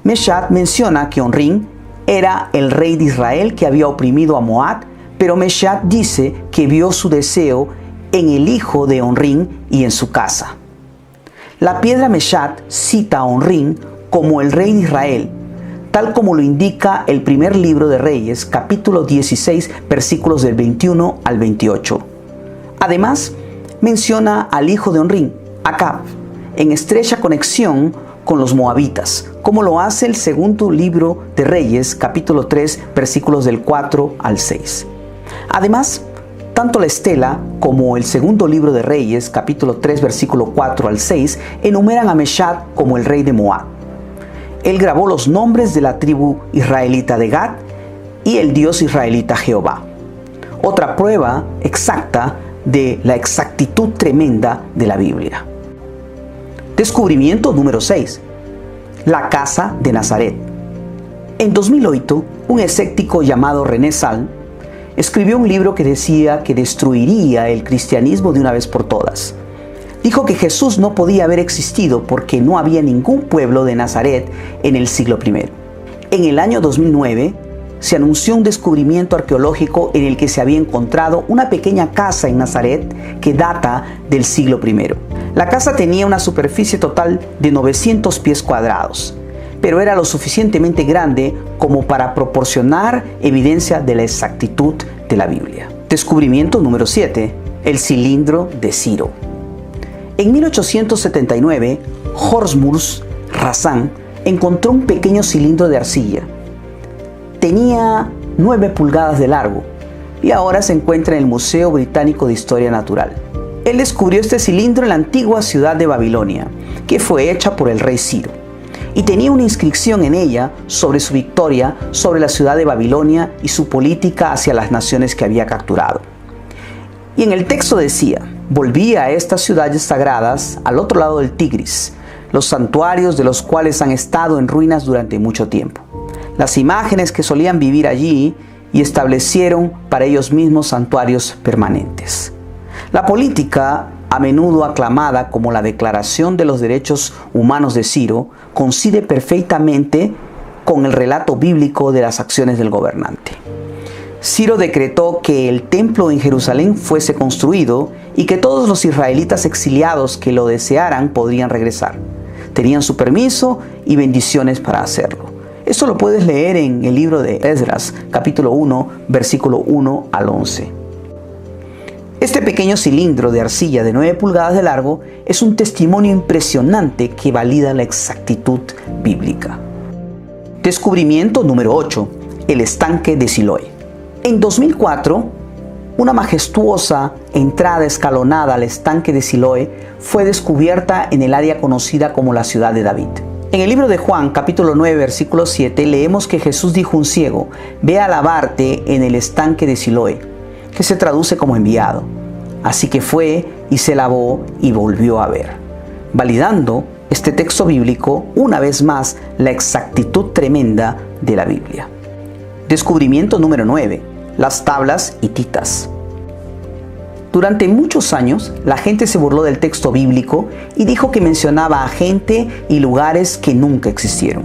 Meshat menciona que Onrín era el rey de Israel que había oprimido a Moab, pero Meshat dice que vio su deseo en el hijo de Onrín y en su casa. La piedra Meshat cita a Onrín como el rey de Israel, tal como lo indica el primer libro de Reyes, capítulo 16, versículos del 21 al 28. Además, menciona al hijo de Onrín, Acab, en estrecha conexión con los moabitas, como lo hace el segundo libro de Reyes, capítulo 3, versículos del 4 al 6. Además, tanto la estela como el segundo libro de Reyes, capítulo 3, versículo 4 al 6, enumeran a Meshat como el rey de Moab. Él grabó los nombres de la tribu israelita de Gad y el Dios israelita Jehová. Otra prueba exacta de la exactitud tremenda de la Biblia. Descubrimiento número 6. La casa de Nazaret. En 2008, un escéptico llamado René Sal, escribió un libro que decía que destruiría el cristianismo de una vez por todas. Dijo que Jesús no podía haber existido porque no había ningún pueblo de Nazaret en el siglo I. En el año 2009, se anunció un descubrimiento arqueológico en el que se había encontrado una pequeña casa en Nazaret que data del siglo I. La casa tenía una superficie total de 900 pies cuadrados, pero era lo suficientemente grande como para proporcionar evidencia de la exactitud de la Biblia. Descubrimiento número 7. El cilindro de Ciro. En 1879, Hormuzd Razzan encontró un pequeño cilindro de arcilla. Tenía 9 pulgadas de largo y ahora se encuentra en el Museo Británico de Historia Natural. Él descubrió este cilindro en la antigua ciudad de Babilonia, que fue hecha por el rey Ciro, y tenía una inscripción en ella sobre su victoria sobre la ciudad de Babilonia y su política hacia las naciones que había capturado. Y en el texto decía: volví a estas ciudades sagradas al otro lado del Tigris, los santuarios de los cuales han estado en ruinas durante mucho tiempo. Las imágenes que solían vivir allí y establecieron para ellos mismos santuarios permanentes. La política, a menudo aclamada como la Declaración de los Derechos Humanos de Ciro, coincide perfectamente con el relato bíblico de las acciones del gobernante. Ciro decretó que el templo en Jerusalén fuese construido y que todos los israelitas exiliados que lo desearan podrían regresar. Tenían su permiso y bendiciones para hacerlo. Esto lo puedes leer en el libro de Esdras, capítulo 1, versículo 1 al 11. Este pequeño cilindro de arcilla de 9 pulgadas de largo es un testimonio impresionante que valida la exactitud bíblica. Descubrimiento número 8. El estanque de Siloé. En 2004, una majestuosa entrada escalonada al estanque de Siloé fue descubierta en el área conocida como la ciudad de David. En el libro de Juan, capítulo 9, versículo 7, leemos que Jesús dijo a un ciego: ve a lavarte en el estanque de Siloé, que se traduce como enviado. Así que fue y se lavó y volvió a ver, validando este texto bíblico una vez más la exactitud tremenda de la Biblia. Descubrimiento número 9. Las tablas hititas. Durante muchos años, la gente se burló del texto bíblico y dijo que mencionaba a gente y lugares que nunca existieron.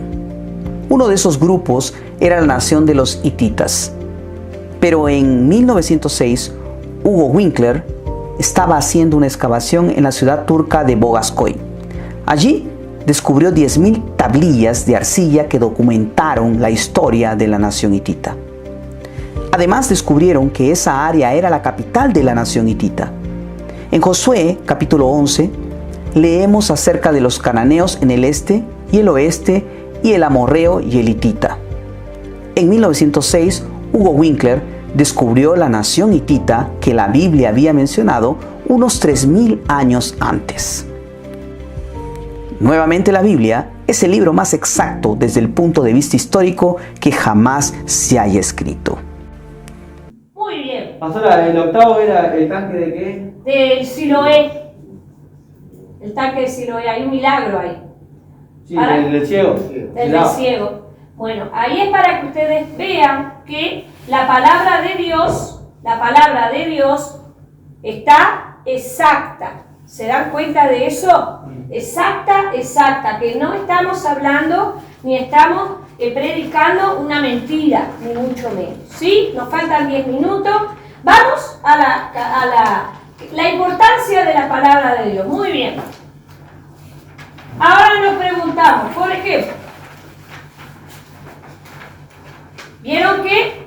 Uno de esos grupos era la nación de los hititas. Pero en 1906, Hugo Winkler estaba haciendo una excavación en la ciudad turca de Bogaskoy. Allí descubrió 10.000 tablillas de arcilla que documentaron la historia de la nación hitita. Además descubrieron que esa área era la capital de la nación hitita. En Josué, capítulo 11, leemos acerca de los cananeos en el este y el oeste y el amorreo y el hitita. En 1906, Hugo Winkler descubrió la nación hitita que la Biblia había mencionado unos 3.000 años antes. Nuevamente, la Biblia es el libro más exacto desde el punto de vista histórico que jamás se haya escrito. Muy bien. Pastora, el octavo era el tanque de qué? Del Siloé. El tanque de Siloé, hay un milagro ahí. Sí, del ciego. Del ciego. Bueno, ahí es para que ustedes vean que la palabra de Dios está exacta. ¿Se dan cuenta de eso? Exacta, que no estamos hablando ni estamos predicando una mentira, ni mucho menos. ¿Sí? Nos faltan 10 minutos. Vamos a la importancia de la palabra de Dios. Muy bien. Ahora nos preguntamos, por ejemplo, ¿vieron que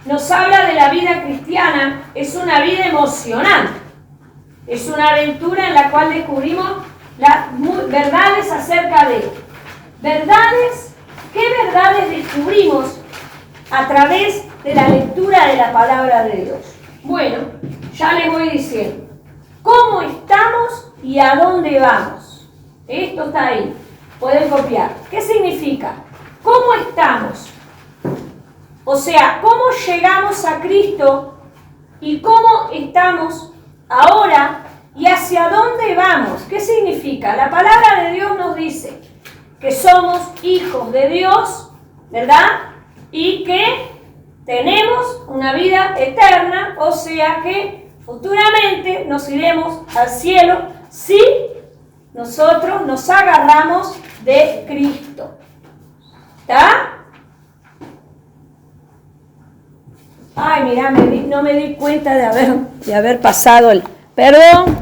nos habla de la vida cristiana? Es una vida emocionante. Es una aventura en la cual descubrimos las verdades acerca de Él. ¿Qué verdades descubrimos a través de la lectura de la palabra de Dios? Bueno, ya les voy diciendo. ¿Cómo estamos y a dónde vamos? Esto está ahí. Pueden copiar. ¿Qué significa? ¿Cómo estamos? O sea, ¿cómo llegamos a Cristo y cómo estamos ahora y hacia dónde vamos? ¿Qué significa? La palabra de Dios nos dice que somos hijos de Dios, ¿verdad? y que tenemos una vida eterna, o sea que futuramente nos iremos al cielo si nosotros nos agarramos de Cristo. ¿Está? Ay, mirá, no me di cuenta de haber pasado el... Perdón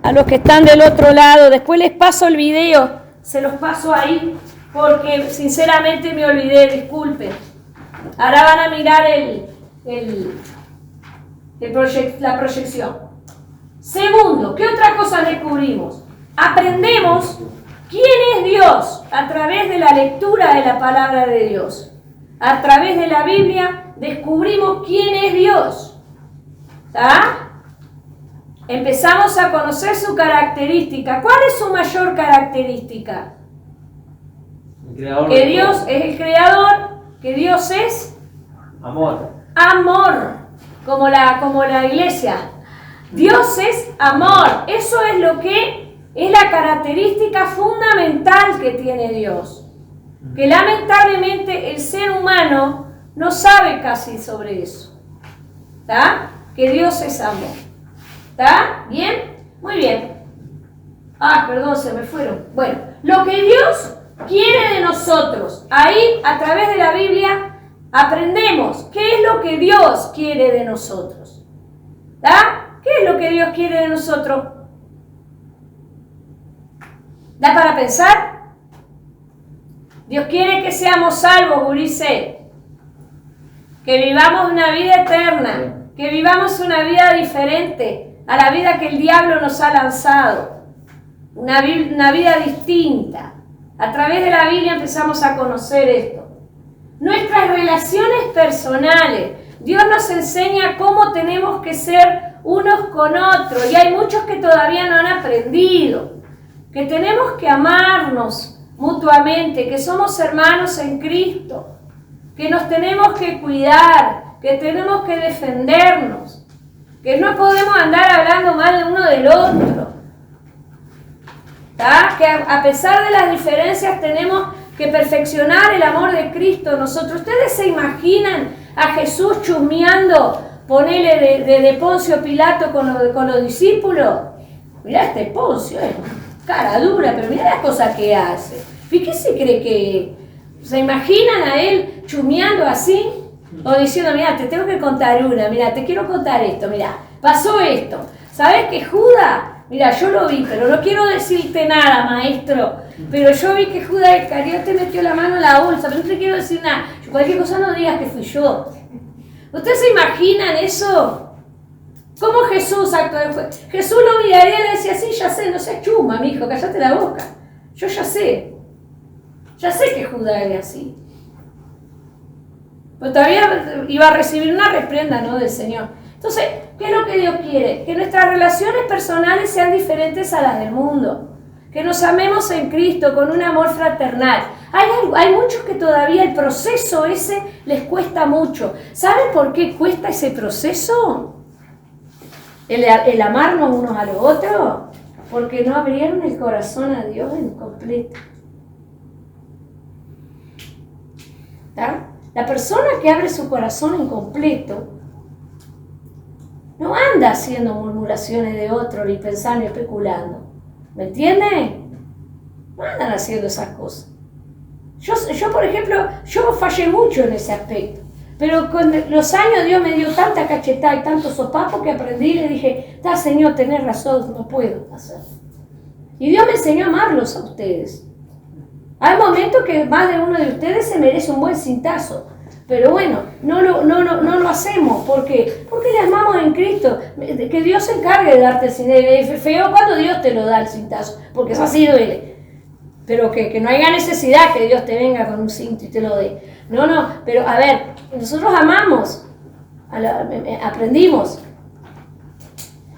a los que están del otro lado. Después les paso el video. Se los paso ahí porque sinceramente me olvidé. Disculpen. Ahora van a mirar la proyección. Segundo, ¿qué otra cosa descubrimos? Aprendemos quién es Dios a través de la lectura de la palabra de Dios. A través de la Biblia descubrimos quién es Dios. ¿Está? Empezamos a conocer su característica. ¿Cuál es su mayor característica? Que Dios es el creador, que Dios es amor. Amor, como la iglesia. Dios es amor. Eso es lo que es la característica fundamental que tiene Dios. Que lamentablemente el ser humano no sabe casi sobre eso. ¿Está? Que Dios es amor. ¿Está? ¿Bien? Muy bien. Ah, perdón, se me fueron. Bueno, lo que Dios quiere de nosotros. Ahí, a través de la Biblia, aprendemos qué es lo que Dios quiere de nosotros. ¿Está? ¿Qué es lo que Dios quiere de nosotros? ¿Da para pensar? Dios quiere que seamos salvos, gurises. Que vivamos una vida eterna. Que vivamos una vida diferente a la vida que el diablo nos ha lanzado. Una vida distinta. A través de la Biblia empezamos a conocer esto. Nuestras relaciones personales. Dios nos enseña cómo tenemos que ser unos con otros. Y hay muchos que todavía no han aprendido. Que tenemos que amarnos mutuamente, que somos hermanos en Cristo, que nos tenemos que cuidar, que tenemos que defendernos, que no podemos andar hablando mal de uno del otro. ¿Tá? Que a pesar de las diferencias tenemos que perfeccionar el amor de Cristo nosotros. ¿Ustedes se imaginan a Jesús chusmeando, ponele de Poncio Pilato con los discípulos? Mirá este Poncio, cara dura, pero mirá las cosas que hace. ¿Y qué se cree que? ¿Se imaginan a él chumeando así? O diciendo, mira, te tengo que contar una, mira, te quiero contar esto, mira, pasó esto. ¿Sabes que Judas? Mira, yo lo vi, pero no quiero decirte nada, maestro. Pero yo vi que Judas Iscariote metió la mano en la bolsa, pero no te quiero decir nada. Cualquier cosa no digas que fui yo. ¿Ustedes se imaginan eso? ¿Cómo Jesús actuó? Jesús lo miraría y le decía, sí, ya sé, no seas chuma, mijo, cállate la boca. Yo ya sé que Judas era así. Pero todavía iba a recibir una reprenda, ¿no?, del Señor. Entonces, ¿qué es lo que Dios quiere? Que nuestras relaciones personales sean diferentes a las del mundo. Que nos amemos en Cristo con un amor fraternal. Hay muchos que todavía el proceso ese les cuesta mucho. ¿Saben por qué cuesta ese proceso? El amarnos unos a los otros, porque no abrieron el corazón a Dios en completo. ¿Está? La persona que abre su corazón en completo no anda haciendo murmuraciones de otro, ni pensando ni especulando. ¿Me entienden? No andan haciendo esas cosas. Yo, por ejemplo, yo fallé mucho en ese aspecto. Pero con los años Dios me dio tanta cachetada y tanto sopapo que aprendí y le dije, Señor, tenés razón, no puedo hacerlo. Y Dios me enseñó a amarlos a ustedes. Hay momentos que más de uno de ustedes se merece un buen cintazo. Pero bueno, no lo hacemos. ¿Por qué? Porque le amamos en Cristo. Que Dios se encargue de darte el cintazo. Es feo cuando Dios te lo da el cintazo, porque eso así duele. Pero que no haya necesidad que Dios te venga con un cinto y te lo dé. No, pero a ver, nosotros amamos, aprendimos.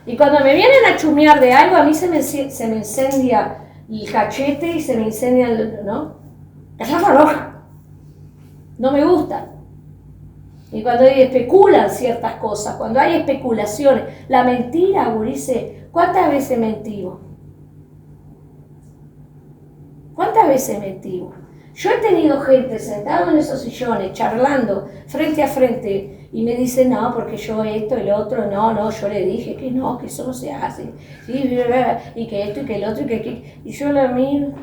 Y cuando me vienen a chumear de algo, a mí se me incendia el cachete y se me incendia ¿no? La llama roja. No me gusta. Y cuando especulan ciertas cosas, cuando hay especulaciones, la mentira, gurice, ¿cuántas veces mentimos? ¿Cuántas veces mentimos? Yo he tenido gente sentado en esos sillones, charlando frente a frente, y me dice, no, porque yo esto, el otro, no, yo le dije que no, que eso no se hace, ¿sí? Y que esto, y que el otro, y yo la miro,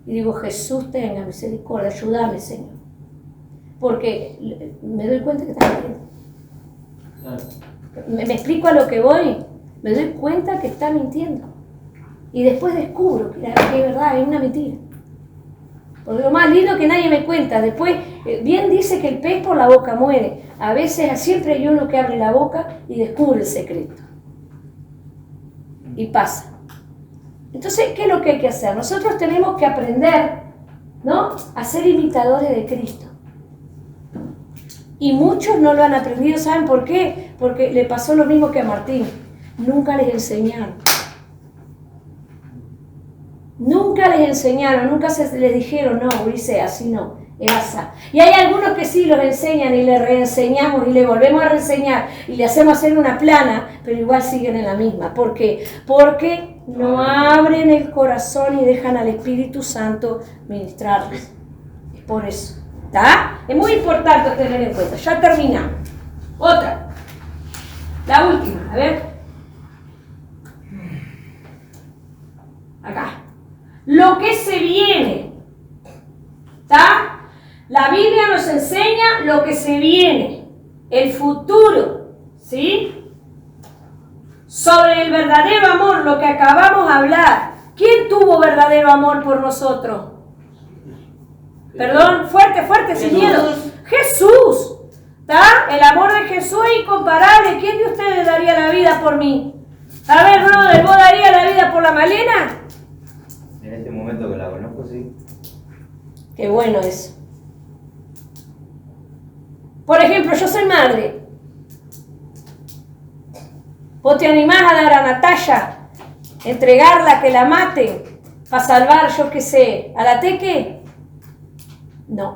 y digo, Jesús, tenga misericordia, ayúdame, Señor. Porque me doy cuenta que está mintiendo. ¿Me explico a lo que voy? Me doy cuenta que está mintiendo. Y después descubro que es verdad, es una mentira. Porque lo más lindo que nadie me cuenta. Después, bien dice que el pez por la boca muere. A veces siempre hay uno que abre la boca y descubre el secreto. Y pasa. Entonces, ¿qué es lo que hay que hacer? Nosotros tenemos que aprender, ¿no?, a ser imitadores de Cristo. Y muchos no lo han aprendido. ¿Saben por qué? Porque le pasó lo mismo que a Martín. Nunca les enseñaron. Nunca les enseñaron, nunca les dijeron, no, Ulises, así no, es así. Y hay algunos que sí los enseñan y les reenseñamos y le volvemos a reenseñar y le hacemos hacer una plana, pero igual siguen en la misma. ¿Por qué? Porque no abren el corazón y dejan al Espíritu Santo ministrarles. Es por eso. ¿Está? Es muy importante tener en cuenta. Ya terminamos. Otra. La última, a ver. Acá. Lo que se viene. ¿Está? La Biblia nos enseña lo que se viene. El futuro. ¿Sí? Sobre el verdadero amor, lo que acabamos de hablar. ¿Quién tuvo verdadero amor por nosotros? Perdón, fuerte, sin miedo. Jesús. ¿Está? El amor de Jesús es incomparable. ¿Quién de ustedes daría la vida por mí? A ver, brother, ¿vos darías la vida por la Malena? En este momento que la conozco, sí. Qué bueno eso. Por ejemplo, yo soy madre. ¿Vos te animás a dar a Natalia, entregarla, que la maten, para salvar, yo qué sé, a la Teque? No.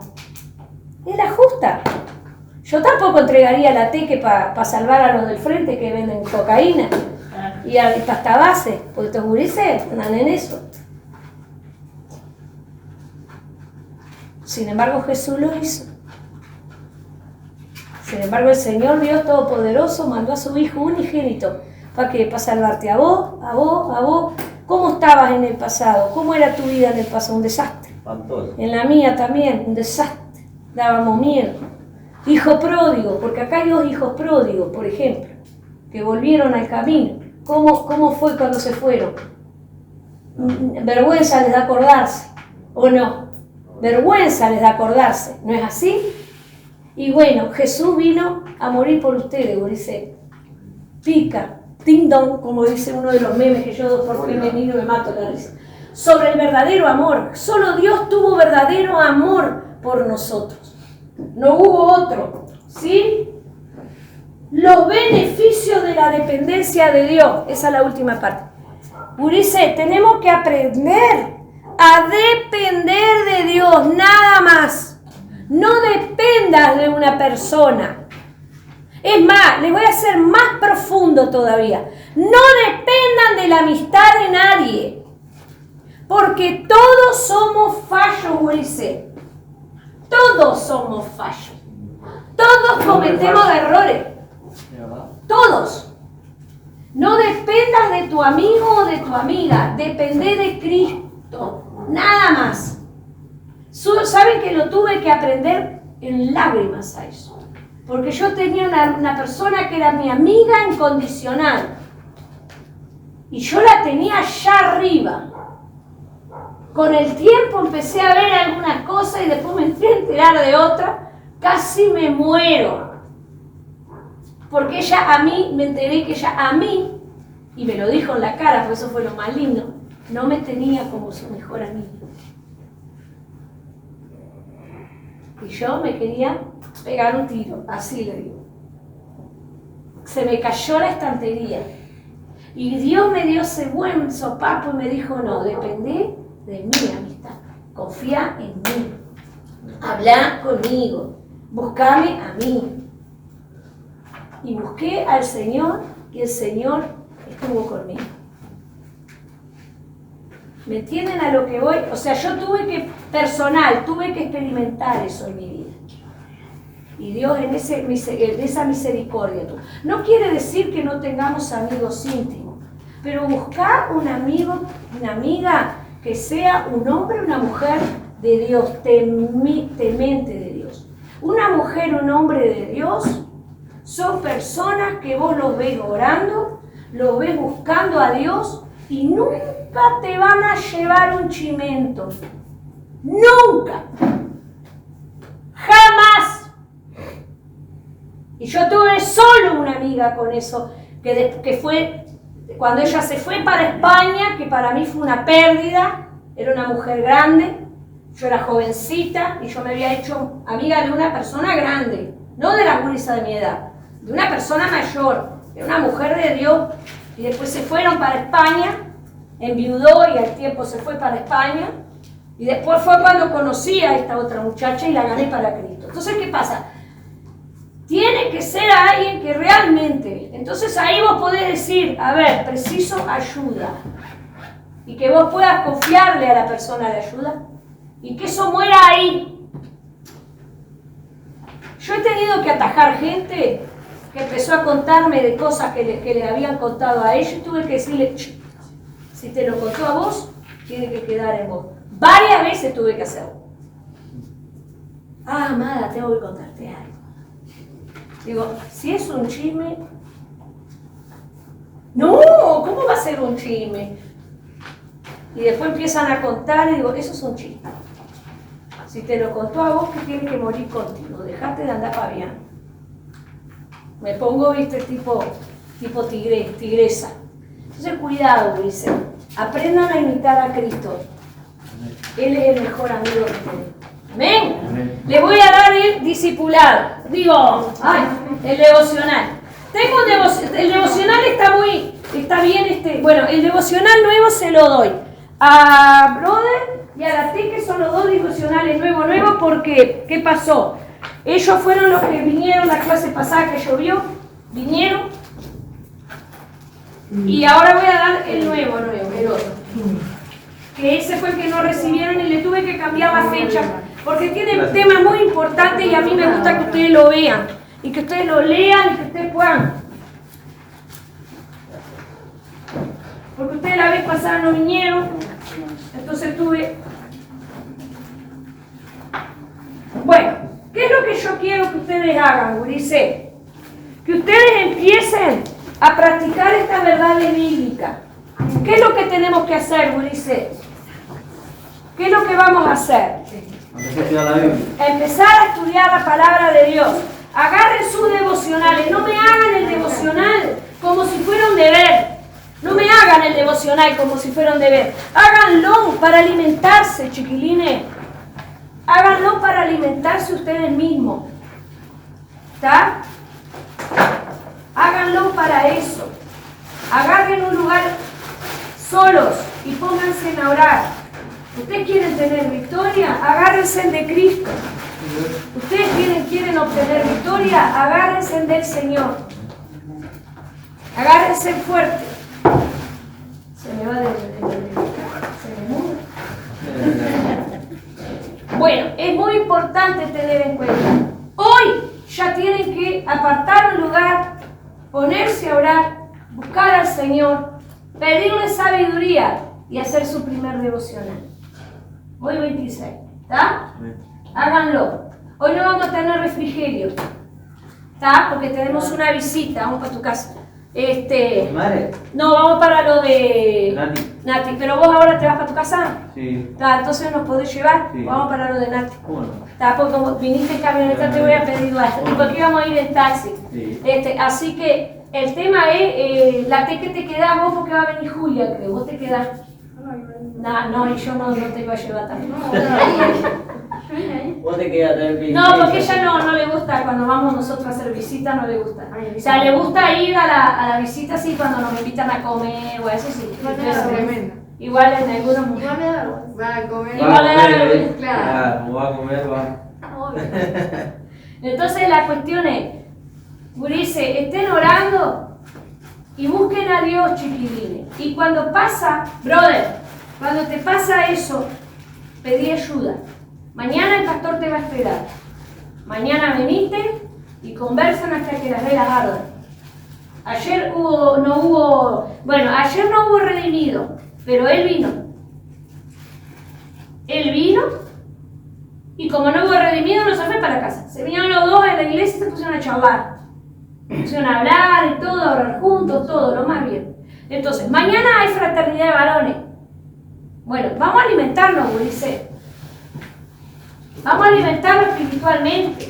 Es la justa. Yo tampoco entregaría a la Teque para salvar a los del frente que venden cocaína y a esta base, porque estos gurises andan en eso. Sin embargo, Jesús lo hizo. Sin embargo, el Señor Dios Todopoderoso mandó a su Hijo unigénito. ¿Para qué? Para salvarte a vos, a vos, a vos. ¿Cómo estabas en el pasado? ¿Cómo era tu vida en el pasado? Un desastre. Espantoso. En la mía también, un desastre. Dábamos miedo. Hijo pródigo, porque acá hay 2 hijos pródigos, por ejemplo, que volvieron al camino. ¿Cómo fue cuando se fueron? Vergüenza les da acordarse, ¿o no? Vergüenza les da acordarse, ¿no es así? Y bueno, Jesús vino a morir por ustedes, dice, pica, ding dong, como dice uno de los memes que yo por femenino me mato la risa. Sobre el verdadero amor, solo Dios tuvo verdadero amor por nosotros, no hubo otro, ¿sí? Los beneficios de la dependencia de Dios, esa es la última parte. Ulises, tenemos que aprender a depender de Dios, nada más. No dependas de una persona. Es más, les voy a hacer más profundo todavía. No dependan de la amistad de nadie. Porque todos somos fallos, Ulises. Todos somos fallos. Todos cometemos errores. Todos. No dependas de tu amigo o de tu amiga. Depende de Cristo. Nada más. ¿Saben que lo tuve que aprender en lágrimas a eso? Porque yo tenía una persona que era mi amiga incondicional. Y yo la tenía allá arriba. Con el tiempo empecé a ver algunas cosas y después me entré a enterar de otras. Casi me muero. Porque ella a mí, me enteré que ella a mí, y me lo dijo en la cara, porque eso fue lo más lindo, no me tenía como su mejor amiga. Y yo me quería pegar un tiro, así le digo. Se me cayó la estantería. Y Dios me dio ese buen sopapo y me dijo, no, depende de mi amistad. Confía en mí. Habla conmigo. Búscame a mí. Y busqué al Señor y el Señor estuvo conmigo. ¿Me entienden a lo que voy? O sea, yo tuve que personal, tuve que experimentar eso en mi vida. Y Dios en esa misericordia. No quiere decir que no tengamos amigos íntimos, pero buscar un amigo, una amiga que sea un hombre o una mujer de Dios, temente de Dios. Una mujer, un hombre de Dios, son personas que vos los ves orando, los ves buscando a Dios y nunca te van a llevar un chimento. Nunca. Jamás. Y yo tuve solo una amiga con eso, que fue cuando ella se fue para España, que para mí fue una pérdida. Era una mujer grande, yo era jovencita y yo me había hecho amiga de una persona grande, no de la gurisa de mi edad, de una persona mayor, de una mujer de Dios. Y después se fueron para España, enviudó y al tiempo se fue para España. Y después fue cuando conocí a esta otra muchacha y la gané para Cristo. Entonces, ¿qué pasa? Tiene que ser alguien que realmente, entonces ahí vos podés decir, a ver, preciso ayuda. Y que vos puedas confiarle a la persona de ayuda. Y que eso muera ahí. Yo he tenido que atajar gente que empezó a contarme de cosas que le habían contado a ellos y tuve que decirle, si te lo contó a vos, tiene que quedar en vos. Varias veces tuve que hacerlo. Ah, amada, tengo que contarte algo. Digo, si es un chisme... No, ¿cómo va a ser un chisme? Y después empiezan a contar y digo, eso es un chisme. Si te lo contó a vos, que tiene que morir contigo. Dejate de andar paviando. Me pongo, viste, tipo tigresa. Entonces, cuidado, dice. Aprendan a imitar a Cristo. Él es el mejor amigo que tienen. ¿Amén? Amén. Le voy a dar el discipulado. Digo, el devocional. Tengo un devocional. El devocional está bien. Bueno, el devocional nuevo se lo doy a Brother y a la T, que son los dos devocionales nuevos, porque, ¿qué pasó? Ellos fueron los que vinieron la clase pasada que llovió, vinieron, y ahora voy a dar el nuevo, el otro. Que ese fue el que no recibieron y le tuve que cambiar la fecha, porque tiene temas muy importantes y a mí me gusta que ustedes lo vean, y que ustedes lo lean y que ustedes puedan. Porque ustedes la vez pasada no vinieron, entonces tuve... Bueno, ¿qué es lo que yo quiero que ustedes hagan, gurises? Que ustedes empiecen a practicar estas verdades bíblicas. ¿Qué es lo que tenemos que hacer, gurises? ¿Qué es lo que vamos a hacer? Empezar a estudiar la palabra de Dios. Agarren sus devocionales. No me hagan el devocional como si fuera un deber. No me hagan el devocional como si fuera un deber. Háganlo para alimentarse, chiquilines. Háganlo para alimentarse ustedes mismos. ¿Está? Háganlo para eso. Agarren un lugar solos y pónganse a orar. ¿Ustedes quieren tener victoria? Agárrense de Cristo. ¿Ustedes quieren obtener victoria? Agárrense del Señor. Agárrense fuerte. Se me va se me muda. Bueno, es muy importante tener en cuenta. Hoy ya tienen que apartar un lugar, ponerse a orar, buscar al Señor, pedirle sabiduría y hacer su primer devocional. Hoy 26, ¿está? Háganlo. Hoy no vamos a tener refrigerio, ¿está? Porque tenemos una visita, vamos para tu casa. ¿Madre? No, vamos para lo de Nati, pero vos ahora te vas para tu casa. Sí. ¿Está? Entonces nos podés llevar, Sí. Vamos para lo de Nati. ¿Cómo no? ¿Está? Porque como viniste en camioneta te voy a pedir la... ¿Y por qué íbamos a ir en taxi? Sí. Así que el tema es, la T que te quedás vos porque va a venir Julia, creo. Vos te quedás... No, y yo no te iba a llevar también. Vos te quedas también. No, porque ella no le gusta, cuando vamos nosotros a hacer visita no le gusta. O sea, le gusta ir a la visita sí cuando nos invitan a comer o eso sí. Tremendo. Igual en algunos... Igual me da va a comer. Igual le da vergüenza. Claro. Como va a comer, va. Obvio. Entonces la cuestión es, gurises, estén orando y busquen a Dios, chiquilines. Y cuando pasa, brother, cuando te pasa eso, pedí ayuda. Mañana el pastor te va a esperar. Mañana veniste y conversan hasta que las velas ardan. Ayer no hubo redimido, pero él vino. Él vino y como no hubo redimido no se fue para casa. Se vinieron los dos a la iglesia y se pusieron a charlar. Se pusieron a hablar y todo, a orar juntos, todo, lo más bien. Entonces, mañana hay fraternidad de varones. Bueno, vamos a alimentarnos, Ulises. Vamos a alimentarnos espiritualmente.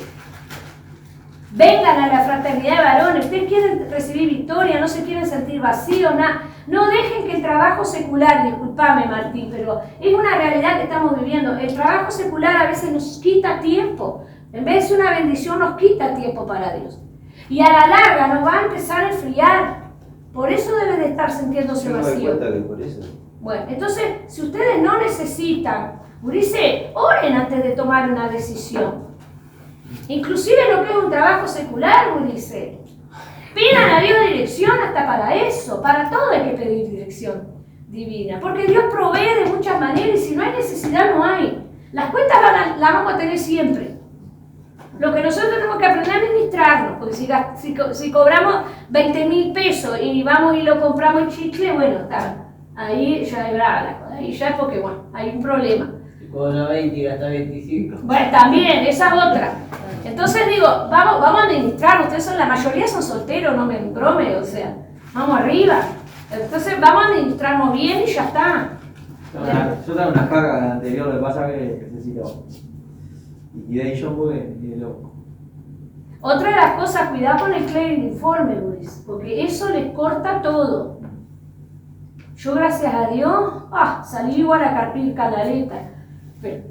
Vengan a la fraternidad de varones. Ustedes quieren recibir victoria, no se quieren sentir vacíos, nada. No dejen que el trabajo secular, discúlpame Martín, pero es una realidad que estamos viviendo. El trabajo secular a veces nos quita tiempo. En vez de una bendición, nos quita tiempo para Dios. Y a la larga nos va a empezar a enfriar. Por eso deben de estar sintiéndose vacíos. Bueno, entonces, si ustedes no necesitan, Ulises, oren antes de tomar una decisión. Inclusive lo que es un trabajo secular, Ulises. Pidan a Dios dirección hasta para eso. Para todo hay que pedir dirección divina. Porque Dios provee de muchas maneras y si no hay necesidad, no hay. Las cuentas las vamos a tener siempre. Lo que nosotros tenemos que aprender a administrarnos, porque si cobramos 20.000 pesos y vamos y lo compramos en chicle, bueno, está, ahí ya es brava la cosa, ahí ya es porque, bueno, hay un problema. Si cobra 20 y gasta 25. Bueno, también, esa es otra. Entonces digo, vamos a administrarnos, ustedes la mayoría son solteros, no me brome, o sea, vamos arriba. Entonces vamos a administrarnos bien y ya está. Yo tengo una carga anterior, lo que pasa es que necesito. Y de ahí yo voy loco. Otra de las cosas, cuidado con el cleriforme, Luis, porque eso les corta todo. Yo, gracias a Dios, salí igual a carpir canaleta. Pero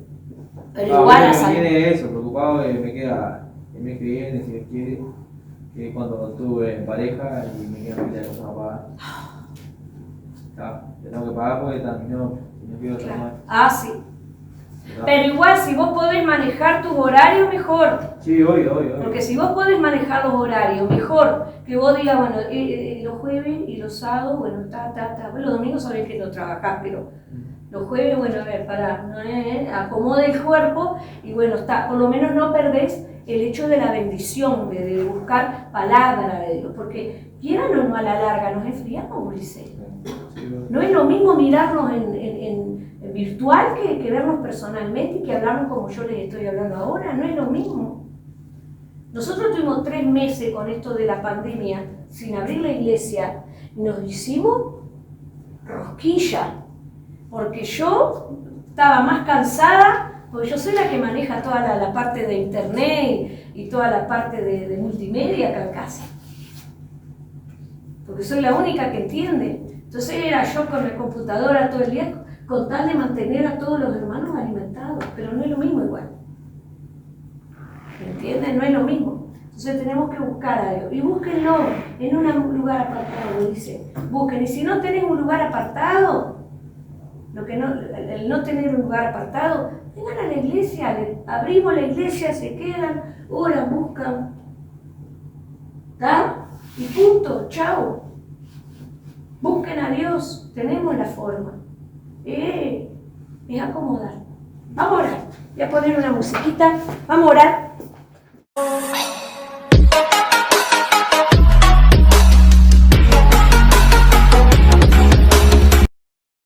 igual a salir. Me tiene eso, preocupado que me queda el mes que viene, si Dios quiere, que cuando estuve en pareja y me queda una cosa a pagar. Te tengo que pagar porque también no quiero tomar. Sí. Pero igual, si vos podés manejar tus horarios, mejor. Sí, obvio. Porque si vos podés manejar los horarios, mejor que vos digas, bueno, los jueves y los sábados, bueno, los domingos sabés que no trabajás, pero los jueves, bueno, a ver, acomode el cuerpo y bueno, por lo menos no perdés el hecho de la bendición, de buscar palabra de Dios, porque quieran o no a la larga, nos enfriamos, Ulises. No es lo mismo mirarnos en virtual que vernos personalmente y que hablarnos como yo les estoy hablando ahora, no es lo mismo. Nosotros tuvimos 3 meses con esto de la pandemia sin abrir la iglesia y nos hicimos rosquilla, porque yo estaba más cansada, porque yo soy la que maneja toda la parte de internet y toda la parte de multimedia acá en casa, porque soy la única que entiende. Entonces era yo con la computadora todo el día con tal de mantener a todos los hermanos alimentados, pero no es lo mismo igual. ¿Me entienden? No es lo mismo. Entonces tenemos que buscar a Dios. Y búsquenlo en un lugar apartado, dice. Busquen. Y si no tenés un lugar apartado, el no tener un lugar apartado, vengan a la iglesia, abrimos la iglesia, se quedan, oran, buscan. ¿Está? Y punto, chao. Busquen a Dios, tenemos la forma. Es acomodar. Vamos a orar. Voy a poner una musiquita. Vamos a orar.